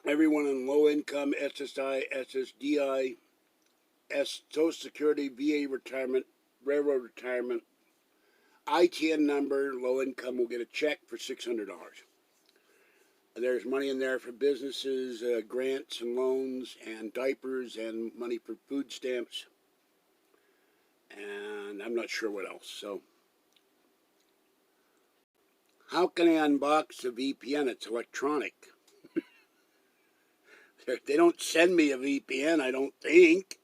Everyone in low income, SSI, SSDI, Social Security, VA retirement, railroad retirement, ITN number, low income will get a check for $600. There's money in there for businesses, grants and loans, and diapers, and money for food stamps. And I'm not sure what else. So, how can I unbox a VPN? It's electronic. They don't send me a VPN, I don't think.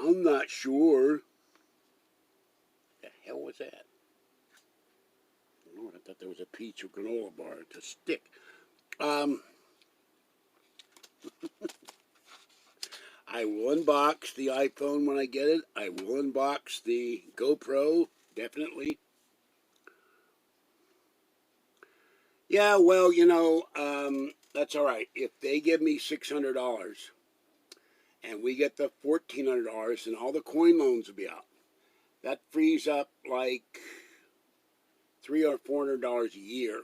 I'm not sure. The hell was that? Lord, I thought there was a peach or granola bar to stick. I will unbox the iPhone when I get it. I will unbox the GoPro, definitely. Yeah, well, that's all right. If they give me $600 and we get the $1,400, then all the coin loans will be out. That frees up like $300 or $400 a year.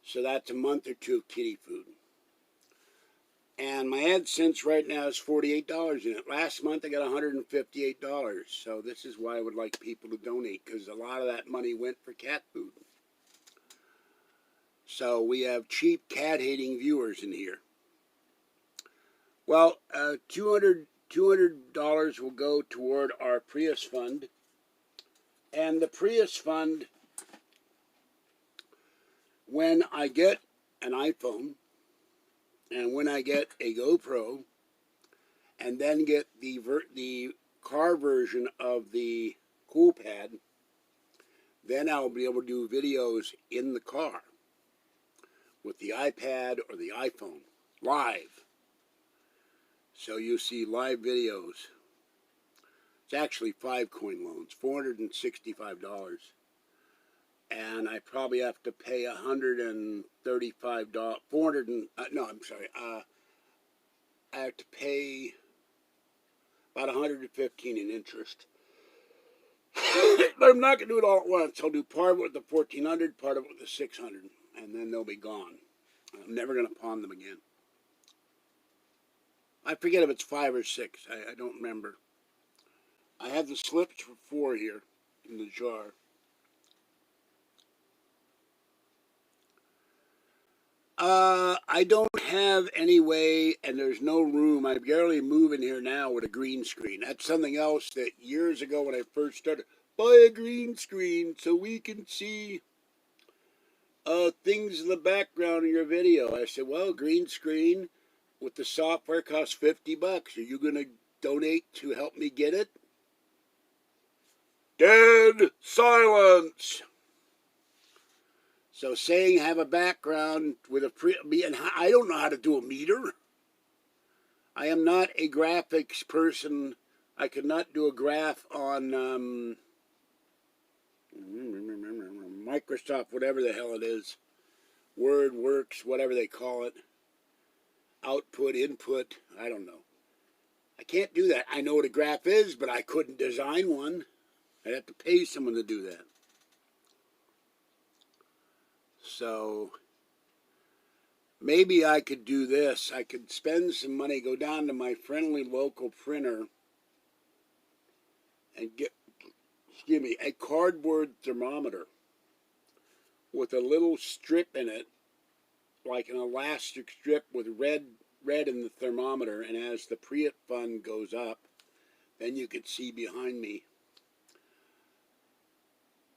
So that's a month or two of kitty food. And my AdSense right now is $48 in it. Last month I got $158. So this is why I would like people to donate, because a lot of that money went for cat food. So we have cheap cat-hating viewers in here. Well, $200 will go toward our Prius fund. And the Prius fund, when I get an iPhone, and when I get a GoPro, and then get the car version of the Cool Pad, then I'll be able to do videos in the car with the iPad or the iPhone, live. So you see live videos. It's actually 5 coin loans, $465. And I probably have to pay $135, I have to pay about $115 in interest. But I'm not going to do it all at once. I'll do part of it with the $1,400, part of it with the $600, and then they'll be gone. I'm never going to pawn them again. I forget if it's 5 or 6. I don't remember. I have the slips for 4 here in the jar. I don't have any way, and there's no room. I barely move in here now with a green screen. That's something else that years ago when I first started, buy a green screen so we can see things in the background of your video. I said, well, green screen with the software costs $50. Are you going to donate to help me get it? Dead silence. So saying have a background with a and I don't know how to do a meter. I am not a graphics person. I could not do a graph on Microsoft, whatever the hell it is. Word, Works, whatever they call it. Output, input, I don't know. I can't do that. I know what a graph is, but I couldn't design one. I'd have to pay someone to do that. So maybe I could do this. I could spend some money, go down to my friendly local printer and get, a cardboard thermometer with a little strip in it, like an elastic strip with red in the thermometer, and as the Prius fund goes up, then you could see behind me.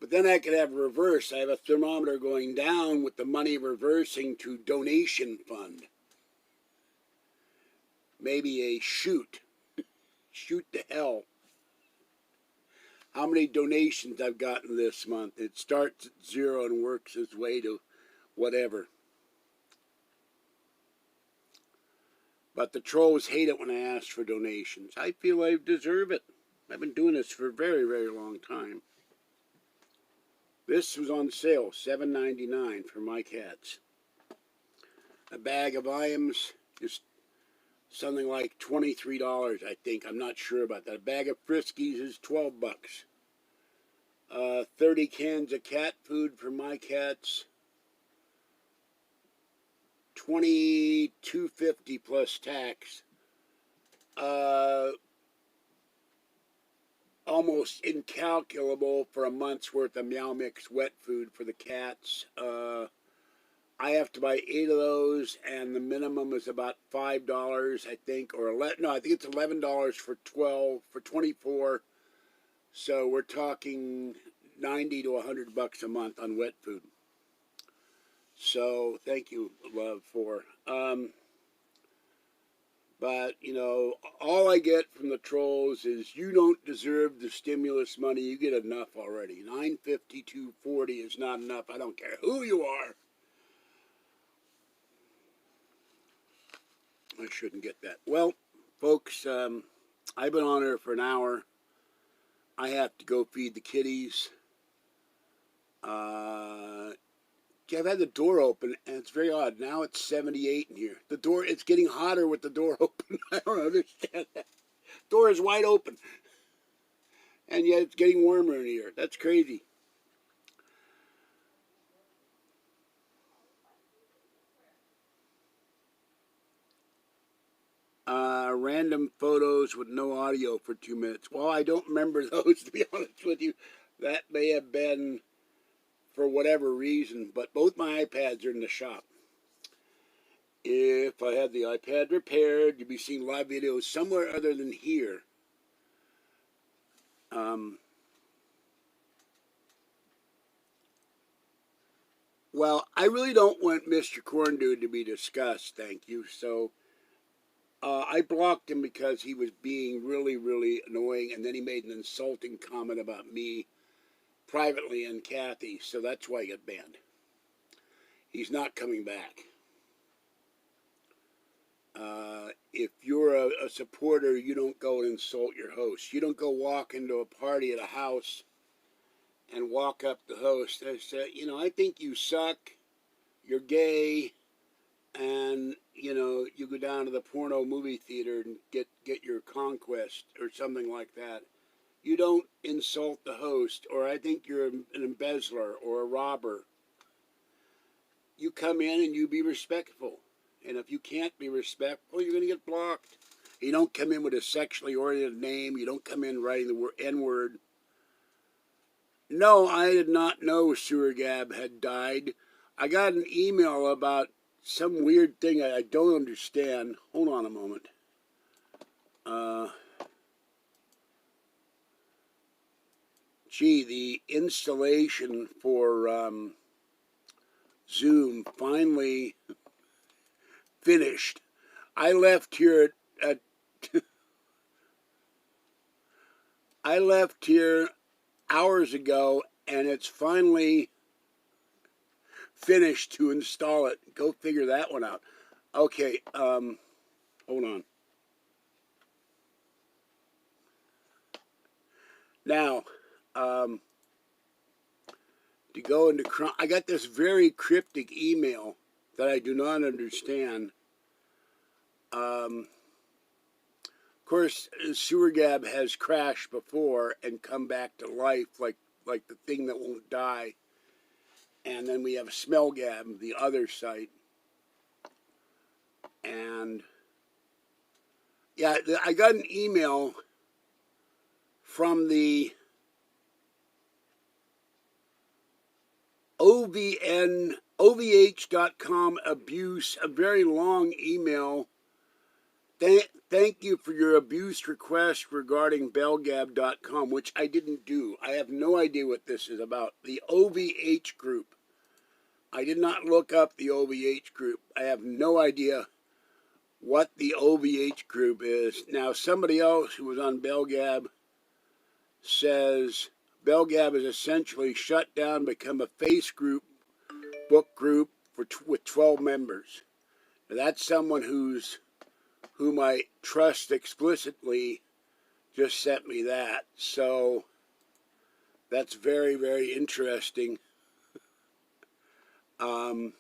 But then I could have reverse. I have a thermometer going down with the money reversing to donation fund. Maybe a shoot. Shoot to hell. How many donations I've gotten this month. It starts at 0 and works its way to whatever. But the trolls hate it when I ask for donations. I feel I deserve it. I've been doing this for a very, very long time. This was on sale, $7.99 for my cats. A bag of Iams is something like $23, I think. I'm not sure about that. A bag of Friskies is $12. 30 cans of cat food for my cats, $22.50 plus tax. Almost incalculable for a month's worth of Meow Mix wet food for the cats. I have to buy 8 of those, and the minimum is about $5, I think, or no, I think it's $11 for 24. So we're talking $90 to $100 a month on wet food. So thank you, love, for. But, you know, all I get from the trolls is you don't deserve the stimulus money. You get enough already. $9.52.40 is not enough. I don't care who you are. I shouldn't get that. Well, folks, I've been on here for an hour. I have to go feed the kitties. I've had the door open, and it's very odd. Now it's 78 in here. The door, it's getting hotter with the door open. I don't understand that. Door is wide open. And yet it's getting warmer in here. That's crazy. Random photos with no audio for 2 minutes. Well, I don't remember those, to be honest with you. That may have been for whatever reason, but both my iPads are in the shop. If I had the iPad repaired, you'd be seeing live videos somewhere other than here. Well, I really don't want Mr. Corndude to be discussed, thank you. So I blocked him because he was being really, really annoying, and then he made an insulting comment about me privately and Kathy, so that's why he got banned. He's not coming back. If you're a supporter, you don't go and insult your host. You don't go walk into a party at a house and walk up the host and say, I think you suck, you're gay, and, you go down to the porno movie theater and get your conquest or something like that. You don't insult the host, or I think you're an embezzler or a robber. You come in and you be respectful. And if you can't be respectful, you're going to get blocked. You don't come in with a sexually oriented name. You don't come in writing the word N-word. No, I did not know Sewer Gab had died. I got an email about some weird thing I don't understand. Hold on a moment. The installation for Zoom finally finished. I left here at I left here hours ago, and it's finally finished to install it. Go figure that one out. Okay, hold on. Now, to go into I got this very cryptic email that I do not understand. Of course, Sewer Gab has crashed before and come back to life like the thing that won't die. And then we have Smell Gab, the other site. And yeah, I got an email from the OVH.com abuse, a very long email. Thank you for your abuse request regarding belgab.com, which I didn't do. I have no idea what this is about. The OVH group. I did not look up the OVH group. I have no idea what the OVH group is. Now, somebody else who was on Belgab says Belgab is essentially shut down, become a Facebook group with 12 members. Now, that's someone whom I trust explicitly just sent me that. So that's very, very interesting. I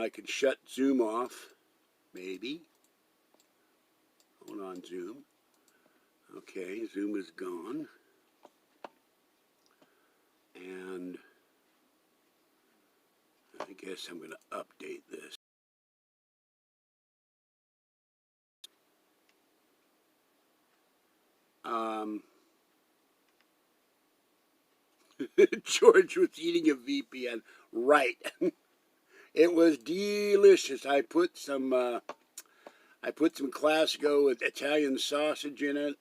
could shut Zoom off, maybe. Hold on, Zoom. Okay, Zoom is gone. And I guess I'm going to update this. George was eating a VPN. Right. It was delicious. I put some Classico with Italian sausage in it.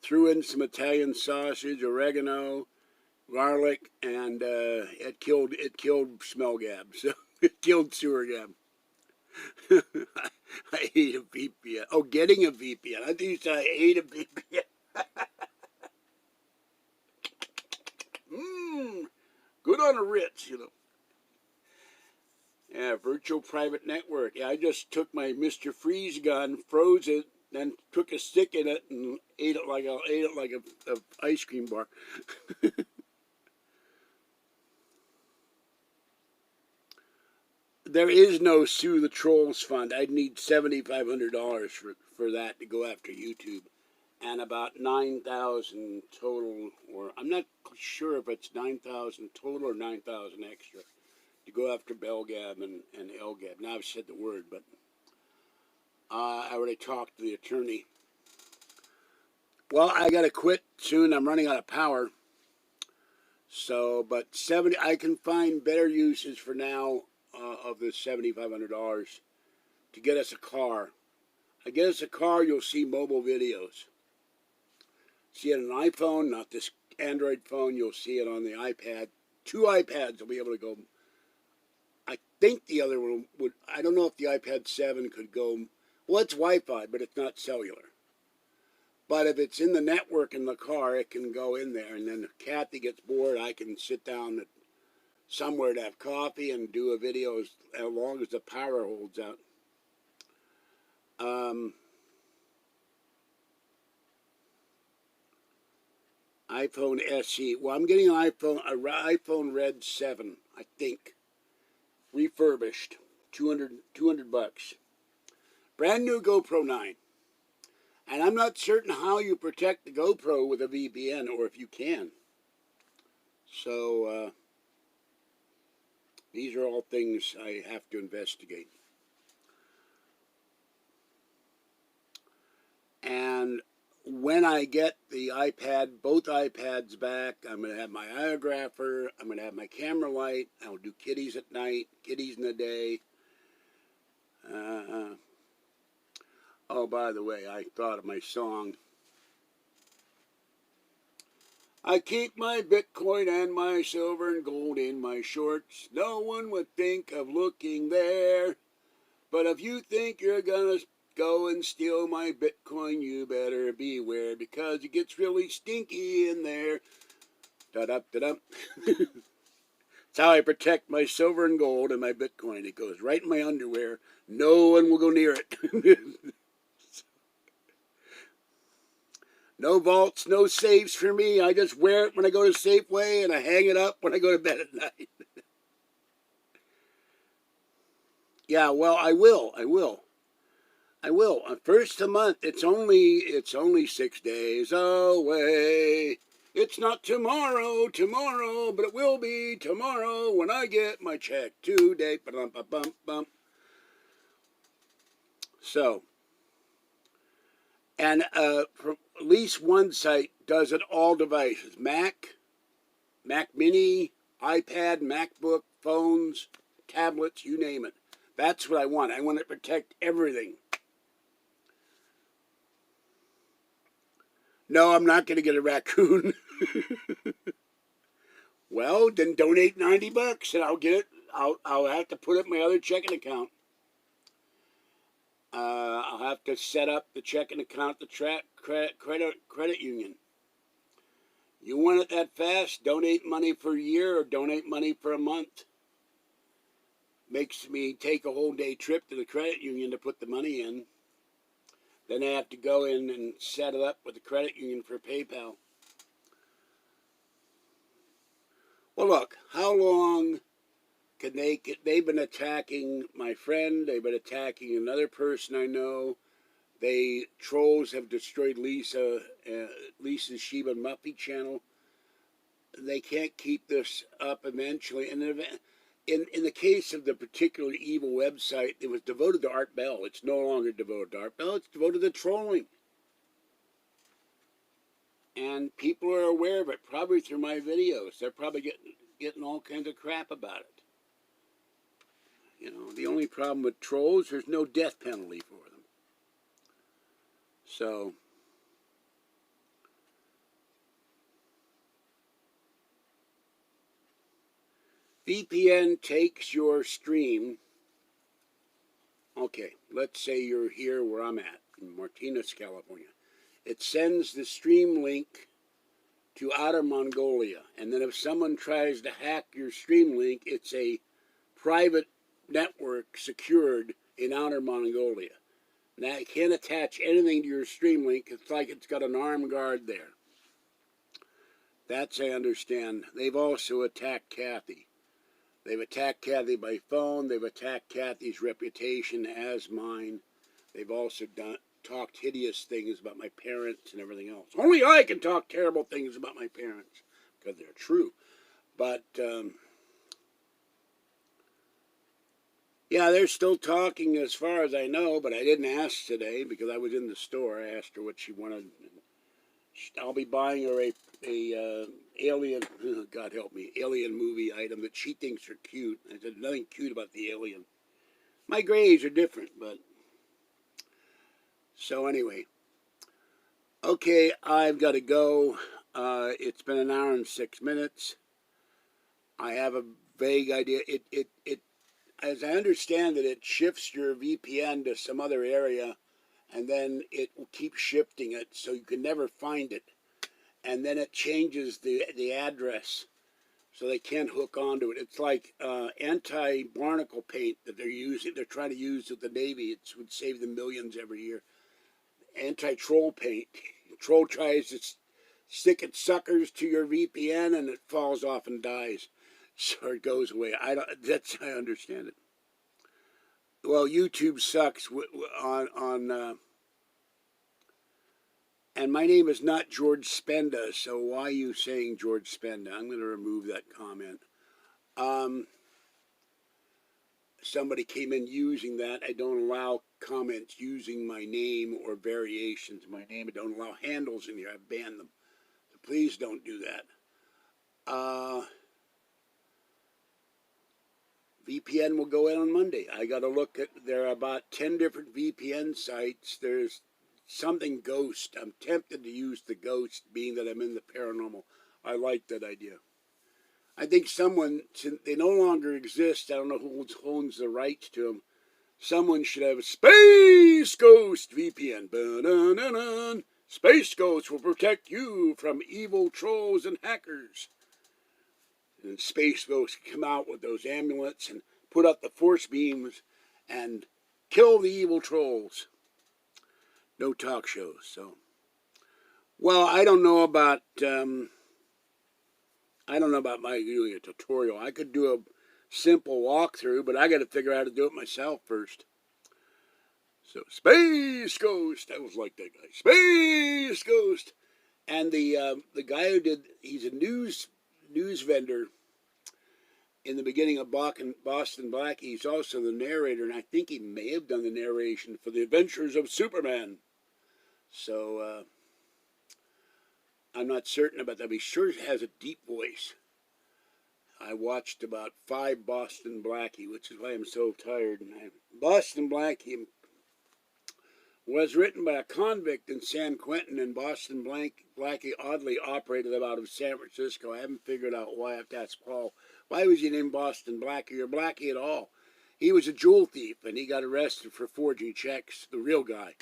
Threw in some Italian sausage, oregano, garlic, and it killed Smell Gab. So it killed Sewer Gab. I ate a VPN. Oh, getting a VPN. I think you said I ate a VPN. Good on a Ritz, Yeah, virtual private network. Yeah, I just took my Mr. Freeze gun, froze it, then took a stick in it and ate it like a ice cream bar. There is no Sue the Trolls fund. I'd need $7,500 for that to go after YouTube, and about 9,000 total, or I'm not sure if it's 9,000 total or 9,000 extra to go after Belgab and Elgab. Now I've said the word, but I already talked to the attorney. Well, I got to quit soon. I'm running out of power. So, but 70, I can find better uses for now of the $7,500 to get us a car. I get us a car, you'll see mobile videos. See it on an iPhone, not this Android phone. You'll see it on the iPad. 2 iPads will be able to go. I think the other one would. I don't know if the iPad 7 could go. Well, it's Wi-Fi, but it's not cellular. But if it's in the network in the car, it can go in there. And then if Kathy gets bored, I can sit down somewhere to have coffee and do a video as long as the power holds out. iPhone SE. Well, I'm getting an iPhone Red 7, I think. Refurbished. 200 bucks. Brand new GoPro 9. And I'm not certain how you protect the GoPro with a VPN, or if you can. So, these are all things I have to investigate. And when I get the iPad, both iPads back, I'm going to have my iographer, I'm going to have my camera light, I'll do kitties at night, kitties in the day. Oh, by the way, I thought of my song. I keep my Bitcoin and my silver and gold in my shorts. No one would think of looking there. But if you think you're going to go and steal my Bitcoin, you better beware, because it gets really stinky in there. Da-da-da-da. That's how I protect my silver and gold and my Bitcoin. It goes right in my underwear. No one will go near it. No vaults, no safes for me. I just wear it when I go to Safeway, and I hang it up when I go to bed at night. Yeah, well, I will. First a month. It's only 6 days away. It's not tomorrow, but it will be tomorrow when I get my check today. Ba-dum-ba-bum-bum. So, and from at least one site does it all devices: Mac Mini, iPad, MacBook, phones, tablets, you name it. That's what I want. I want to protect everything. No, I'm not going to get a raccoon. Well, then donate 90 bucks and I'll get it. I'll have to put it in my other checking account. I'll have to set up the checking account, the credit union. You want it that fast? Donate money for a year or donate money for a month. Makes me take a whole day trip to the credit union to put the money in. Then I have to go in and set it up with the credit union for PayPal. Well, look, how long can they've been attacking my friend, they've been attacking another person I know. Trolls have destroyed Lisa's Sheba Muffy channel. They can't keep this up eventually. And in the case of the particular evil website, it was devoted to Art Bell. It's no longer devoted to Art Bell. It's devoted to trolling. And people are aware of it, probably through my videos. They're probably getting all kinds of crap about it. You know, the only problem with trolls, there's no death penalty for them. So, VPN takes your stream. Okay, let's say you're here where I'm at, in Martinez, California. It sends the stream link to Outer Mongolia. And then if someone tries to hack your stream link, it's a private network secured in Outer Mongolia. Now, it can't attach anything to your stream link. It's like it's got an armed guard there. That's, I understand. They've also attacked Kathy. They've attacked Kathy by phone. They've attacked Kathy's reputation as mine. They've also talked hideous things about my parents and everything else. Only I can talk terrible things about my parents because they're true. But, yeah, they're still talking as far as I know, but I didn't ask today because I was in the store. I asked her what she wanted. I'll be buying her alien, God help me, alien movie item that she thinks are cute. I said, nothing cute about the alien. My grays are different, but... So anyway. Okay, I've got to go. It's been an hour and 6 minutes. I have a vague idea. As I understand it, it shifts your VPN to some other area, and then it will keep shifting it, so you can never find it. And then it changes the address, so they can't hook onto it. It's like anti-barnacle paint that they're trying to use with the Navy. It would save them millions every year. Anti-troll paint. Troll tries to stick its suckers to your VPN, and it falls off and dies. So it goes away. That's how I understand it. Well, YouTube sucks and my name is not George Spenda, so why are you saying George Spenda? I'm going to remove that comment. Somebody came in using that. I don't allow comments using my name or variations of my name. I don't allow handles in here. I ban them. So please don't do that. VPN will go in on Monday. I got to look at, there are about 10 different VPN sites. There's something ghost. I'm tempted to use the ghost, being that I'm in the paranormal. I like that idea. I think someone, they no longer exist. I don't know who owns the rights to them. Someone should have a Space Ghost VPN. Ba-dun-dun-dun. Space Ghost will protect you from evil trolls and hackers. And Space Ghost can come out with those amulets and put up the force beams and kill the evil trolls. No talk shows, so. Well, I don't know about my doing a tutorial. I could do a simple walkthrough, but I got to figure out how to do it myself first. So, Space Ghost. I was like that guy. Space Ghost. And the guy who did, he's a news vendor in the beginning of Boston Black. He's also the narrator, and I think he may have done the narration for The Adventures of Superman. So, I'm not certain about that, but he sure has a deep voice. I watched about 5 Boston Blackie, which is why I'm so tired. Boston Blackie was written by a convict in San Quentin, and Boston Blackie oddly operated out of San Francisco. I haven't figured out why. I have to ask Paul, why was he named Boston Blackie or Blackie at all? He was a jewel thief, and he got arrested for forging checks, the real guy,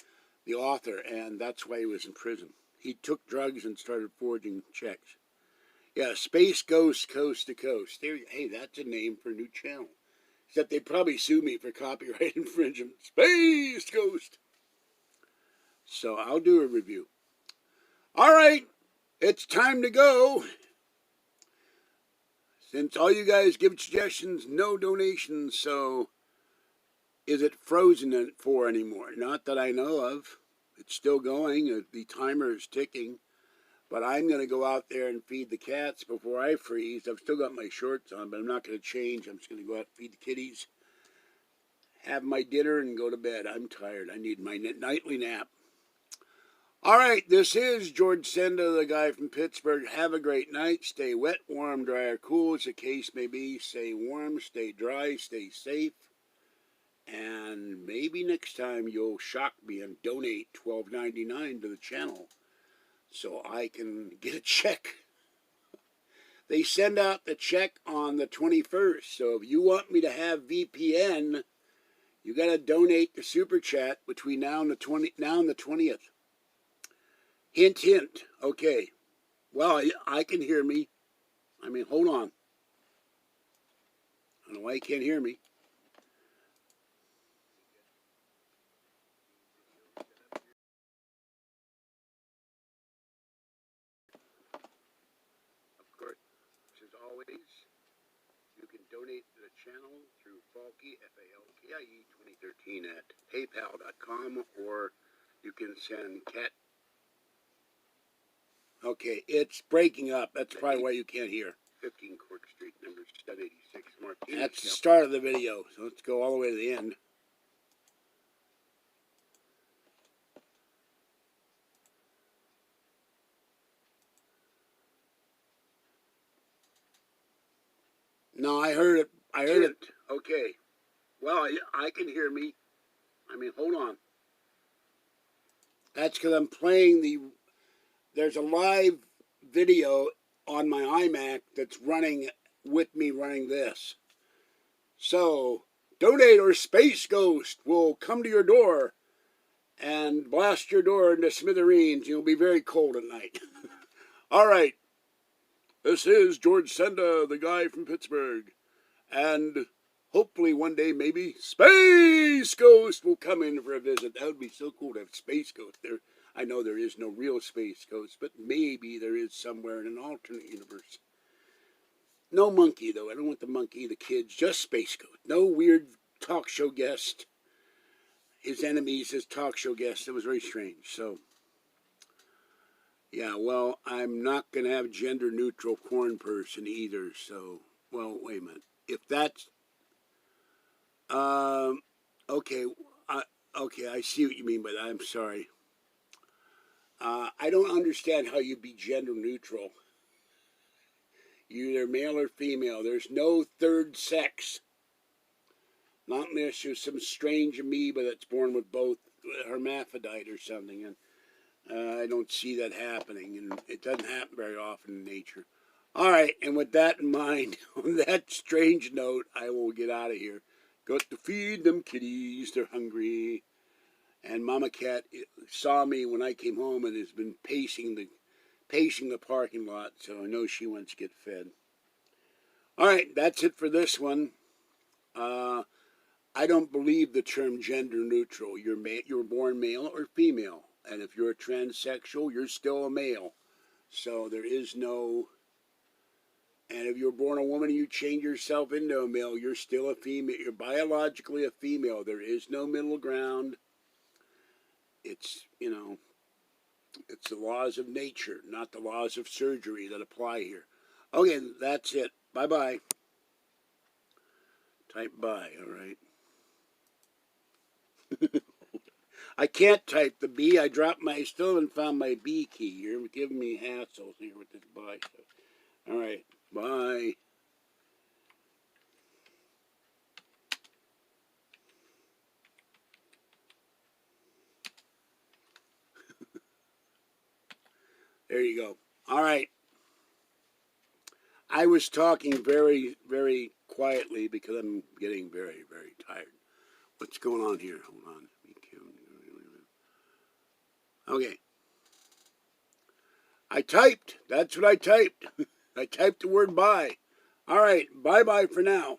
the author, and that's why he was in prison. He took drugs and started forging checks. Yeah, Space Ghost Coast to Coast. Hey, that's a name for a new channel. Except they'd probably sue me for copyright infringement. Space Ghost. So I'll do a review. All right, it's time to go. Since all you guys give suggestions, no donations, so is it frozen for anymore? Not that I know of. It's still going. The timer is ticking. But I'm going to go out there and feed the cats before I freeze. I've still got my shorts on, but I'm not going to change. I'm just going to go out and feed the kitties, have my dinner, and go to bed. I'm tired. I need my nightly nap. All right, this is George Senda, the guy from Pittsburgh. Have a great night. Stay wet, warm, dry, or cool, as the case may be. Stay warm, stay dry, stay safe. And maybe next time you'll shock me and donate $12.99 to the channel, so I can get a check. They send out the check on the 21st. So if you want me to have VPN, you got to donate the super chat between now and the 20th. Hint, hint. Okay. Well, I can hear me. I mean, hold on. I don't know why you can't hear me. Of course, as always, you can donate to the channel through Falkie, Falkie 2013 at paypal.com, or you can send cat. Okay, it's breaking up. That's probably why you can't hear. 15 Cork Street, number 786, Martinez. That's the start of the video, so let's go all the way to the end. No, I heard it. I heard it. Tint. Okay. Well, I can hear me. I mean, hold on. That's because I'm playing the. There's a live video on my iMac that's running with me running this. So, Donate or Space Ghost will come to your door and blast your door into smithereens. You'll be very cold at night. All right. This is George Senda, the guy from Pittsburgh. And hopefully one day maybe Space Ghost will come in for a visit. That would be so cool to have Space Ghost there. I know there is no real Space Ghost, but maybe there is somewhere in an alternate universe. No monkey, though. I don't want the monkey, the kids, just Space Ghost. No weird talk show guest. His enemies as talk show guests. It was very strange. So, yeah, well, I'm not going to have gender-neutral corn person either. So, well, wait a minute. If that's... okay, okay, I see what you mean by that. I'm sorry. I don't understand how you'd be gender-neutral. You're either male or female. There's no third sex. Not unless you're some strange amoeba that's born with both, hermaphrodite or something. And I don't see that happening. And it doesn't happen very often in nature. All right, and with that in mind, on that strange note, I will get out of here. Got to feed them kitties. They're hungry. And Mama Cat saw me when I came home and has been pacing the parking lot, so I know she wants to get fed. All right, that's it for this one. I don't believe the term gender neutral. You're born male or female, and if you're a transsexual, you're still a male. So there is no. And if you're born a woman and you change yourself into a male, you're still a female. You're biologically a female. There is no middle ground. It's, it's the laws of nature, not the laws of surgery that apply here. Okay, that's it. Bye-bye. Type bye, all right. I can't type the B. I still haven't found my B key. You're giving me hassles here with this bye stuff. All right, bye. There you go. All right. I was talking very, very quietly because I'm getting very, very tired. What's going on here? Hold on. Okay. I typed. That's what I typed. I typed the word bye. All right. Bye-bye for now.